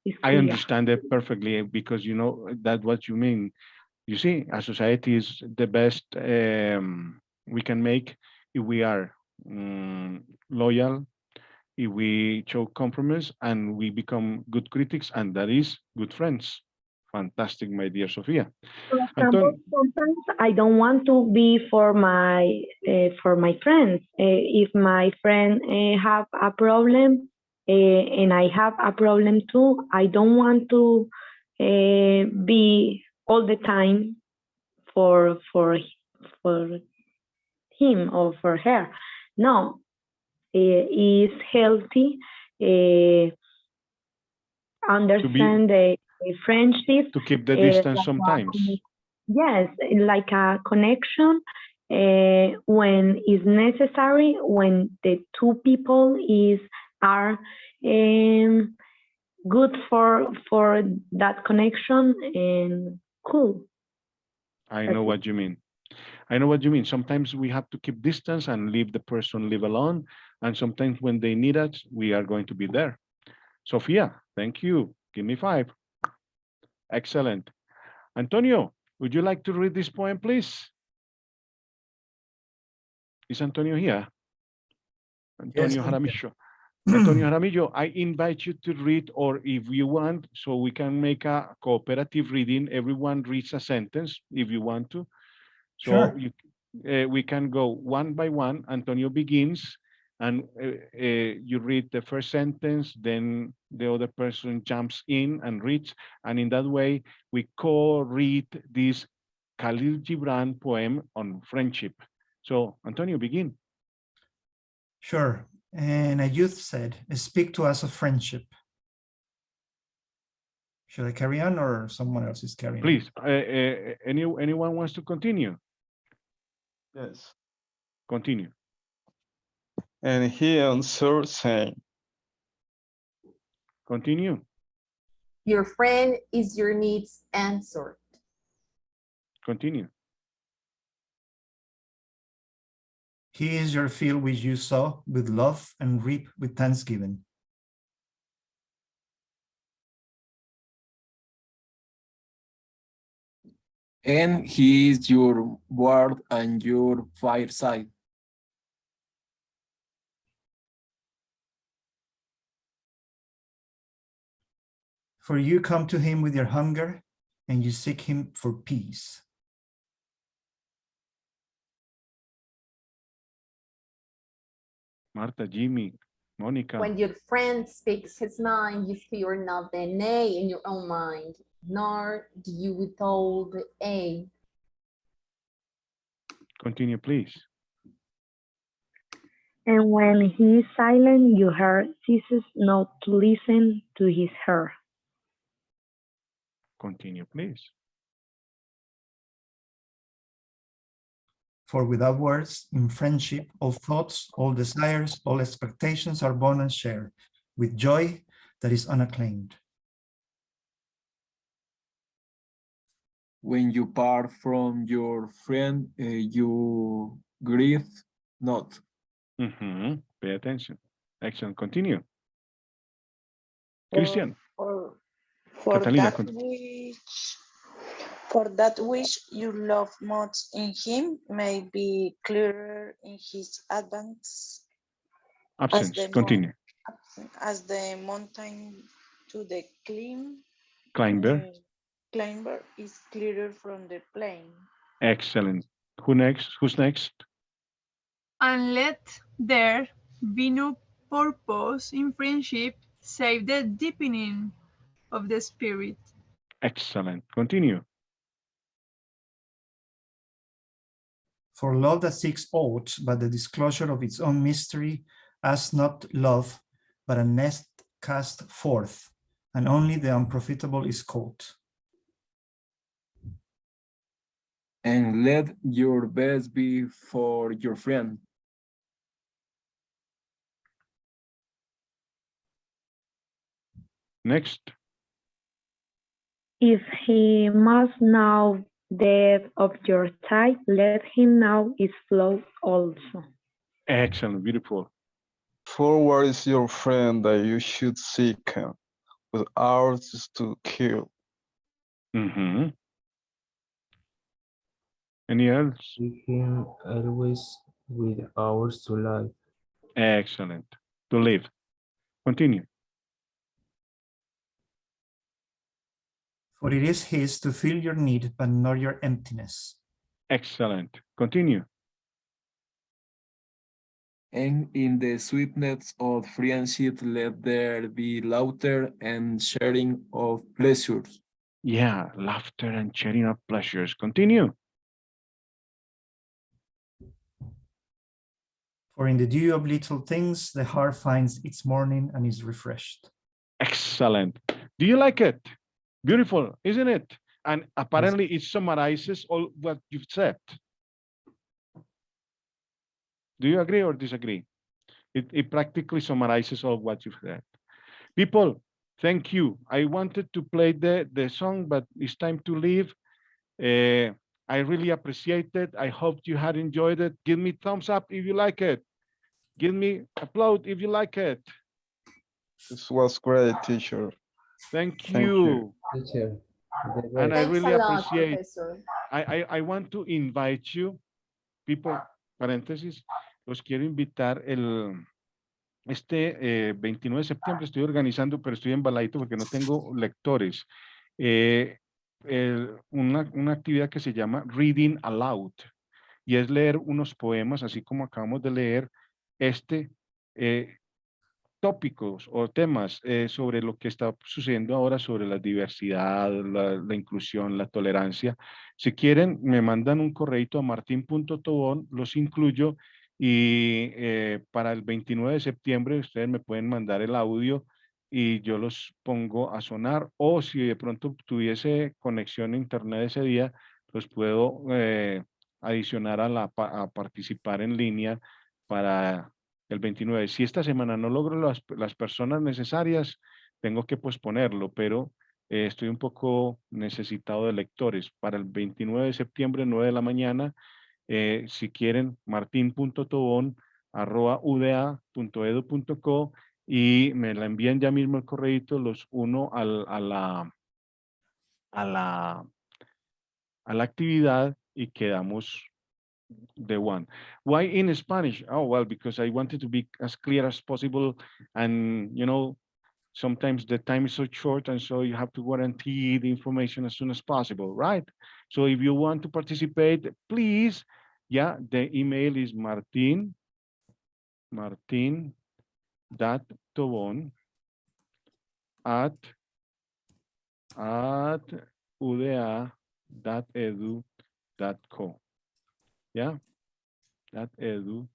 it's I clear. understand it perfectly because you know that what you mean. You see, a society is the best we can make if we are loyal, if we show compromise, and we become good critics, and that is good friends. Fantastic, my dear Sofia. For example, Anton, sometimes I don't want to be for my friends. If my friend have a problem and I have a problem too, I don't want to be all the time for him or for her. No, it's healthy. to be Understand the friendship to keep the distance like sometimes. yes like a connection when is necessary when the two people is are good for that connection and cool I that's know it. what you mean. I know what you mean. Sometimes we have to keep distance and leave the person live alone. And sometimes when they need us, we are going to be there. Sofia, thank you. Give me 5. Excellent. Antonio, would you like to read this poem, please? Is Antonio here? Yes, Antonio I'm Jaramillo. Antonio here. Jaramillo, I invite you to read, or if you want, so we can make a cooperative reading. Everyone reads a sentence if you want to. So Sure. we can go one by one. Antonio begins, and you read the first sentence, then the other person jumps in and reads, and in that way, we co-read this Khalil Gibran poem on friendship. So, Antonio, begin. Sure. And a youth said, speak to us of friendship. Should I carry on or someone else is carrying on? Please, anyone wants to continue? Yes. Continue. And he answered, saying, Continue. Your friend is your needs answered. Continue. He is your field which you sow with love and reap with thanksgiving. And he is your word and your fireside. For you come to him with your hunger, and you seek him for peace. Marta, Jimmy, Monica. When your friend speaks his mind, you fear not the nay in your own mind, nor do you withhold the a. Continue, please. And when he is silent, your heart ceases not to listen to his heart. Continue, please. For without words, in friendship, all thoughts, all desires, all expectations are born and shared with joy that is unacclaimed. When you part from your friend, you grieve not. Pay attention. Excellent. Continue. For, Christian. for Catalina, that which you love most in him may be clearer in his advance absence. Continue. as the mountain to the Climber. climber is clearer from the plain. Excellent. Who next? Who's next? And let there be no purpose in friendship save the deepening of the spirit. Excellent. Continue. For love that seeks aught but the disclosure of its own mystery, asks not love, but a nest cast forth, and only the unprofitable is caught. And let your best be for your friend. Next. If he must know the depth of your tide, let him know its flow also. Excellent. Beautiful. Forward is your friend that you should seek him, with ours to kill. Any else? Seek him always with hours to life. Excellent. To live. Continue. For it is his to fill your need, but not your emptiness. Excellent. Continue. And in the sweetness of friendship, let there be laughter and sharing of pleasures. Yeah, laughter and sharing of pleasures. Continue. For in the dew of little things, the heart finds its morning and is refreshed. Excellent. Do you like it? Beautiful, isn't it? And apparently it summarizes all what you've said. Do you agree or disagree? It practically summarizes all what you've said. People, thank you. I wanted to play the song, but it's time to leave. I really appreciate it. I hope you had enjoyed it. Give me thumbs up if you like it. Give me applaud if you like it. This was great, teacher. Thank you. Teacher. And I Thanks really a lot, appreciate. Professor. I want to invite you, people, paréntesis, los quiero invitar este 29 de septiembre estoy organizando, pero estoy embaladito porque no tengo lectores. Una actividad que se llama Reading Aloud y es leer unos poemas, así como acabamos de leer tópicos o temas sobre lo que está sucediendo ahora sobre la diversidad, la inclusión, la tolerancia. Si quieren, me mandan un correito a martin.tobón, los incluyo y para el 29 de septiembre ustedes me pueden mandar el audio y yo los pongo a sonar, o si de pronto tuviese conexión a internet ese día, los puedo adicionar a participar en línea para el 29. Si esta semana no logro las personas necesarias, tengo que posponerlo, pero estoy un poco necesitado de lectores. Para el 29 de septiembre, 9 de la mañana, si quieren, martin.tobon@uda.edu.co y me la envían ya mismo el correíto, los uno a la actividad y quedamos the one. Why in Spanish? Oh, well, because I wanted to be as clear as possible. And, you know, sometimes the time is so short, and so you have to guarantee the information as soon as possible, right? So if you want to participate, please, yeah, the email is martin.tobon at uda.edu.co. Yeah, .edu.co.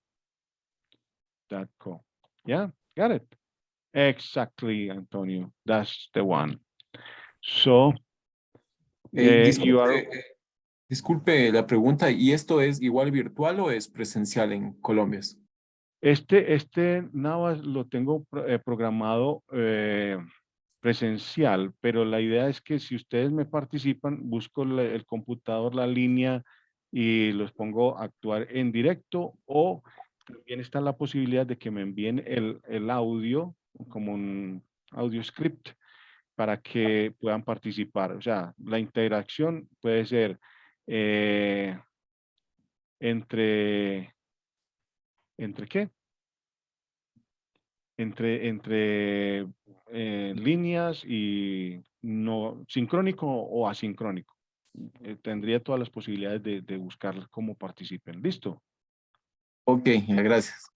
Yeah, got it. Exactly, Antonio. That's the one. So, you are. Disculpe la pregunta, ¿y esto es igual virtual o es presencial en Colombia? Navas lo tengo programado presencial, pero la idea es que si ustedes me participan, busco el computador, la línea y los pongo a actuar en directo, o también está la posibilidad de que me envíen el audio como un audio script para que puedan participar. O sea, la interacción puede ser ¿entre qué? Entre líneas y no sincrónico o asincrónico. Tendría todas las posibilidades de buscar cómo participen. ¿Listo? Ok, gracias.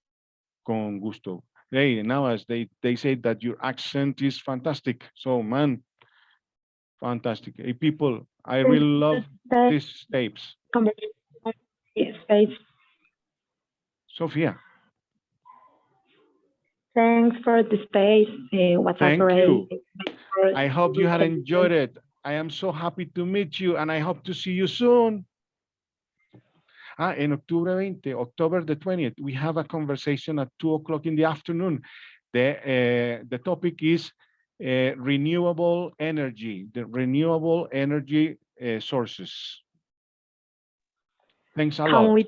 Con gusto. Hey, Navas, they say that your accent is fantastic. So, man, fantastic. Hey, people, I really love these tapes. Sofia. Thanks for the space. Thank you. I hope you had enjoyed it. I am so happy to meet you and I hope to see you soon. In October 20, October the 20th, we have a conversation at 2 o'clock in the afternoon. The topic is renewable energy, the renewable energy sources. Thanks a lot.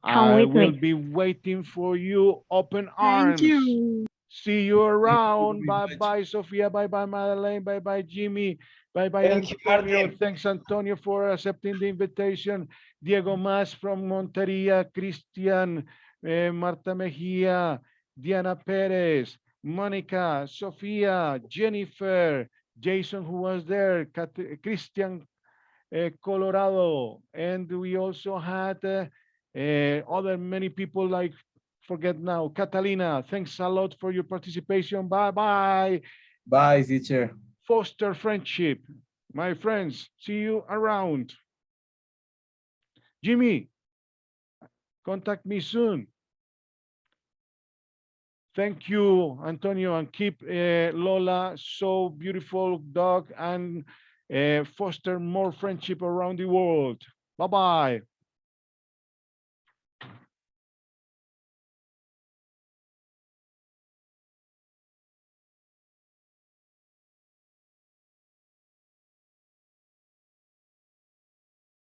I will be waiting for you, open arms. Thank you. See you around. Bye-bye, Sofia. Bye-bye, Madeleine. Bye-bye, Jimmy. Bye-bye, Antonio. Thanks, Antonio, for accepting the invitation. Diego Mas from Monteria, Christian, Marta Mejia, Diana Perez, Monica, Sofia, Jennifer, Jason, who was there, Christian Colorado. And we also had other many people like, forget now, Catalina. Thanks a lot for your participation. Bye-bye. Bye, teacher. Foster friendship. My friends, see you around. Jimmy, contact me soon. Thank you, Antonio, and keep Lola, so beautiful dog, and foster more friendship around the world. Bye-bye.